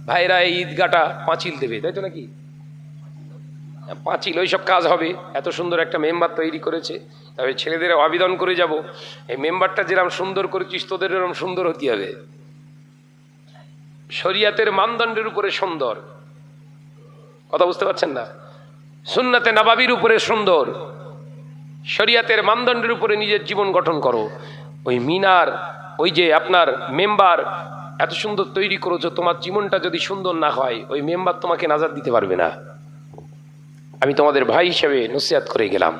ভাইরা এই ঈদগাটা পাঁচিল দেবে, তাই তো নাকি? পাঁচিল, ওইসব কাজ হবে। এত সুন্দর একটা মেম্বার তৈরি করেছে, তবে ছেলেদের আবেদন করে যাব, এই মেম্বারটা যেরকম সুন্দর করেছিস তোদের এরকম সুন্দর হতে হবে, শরিয়াতের মানদণ্ডের উপরে সুন্দর। কথা বুঝতে পারছেন না? সুন্নাতে নববীর উপরে সুন্দর, শরিয়াতের মানদণ্ডের উপরে নিজের জীবন গঠন করো। ওই মিনার, ওই যে আপনার মেম্বার এত সুন্দর তৈরি করেছো, তোমার জীবনটা যদি সুন্দর না হয় ওই মেম্বার তোমাকে নাজাত দিতে পারবে না। আমি তোমাদের ভাই হিসেবে নসিহত করে গেলাম।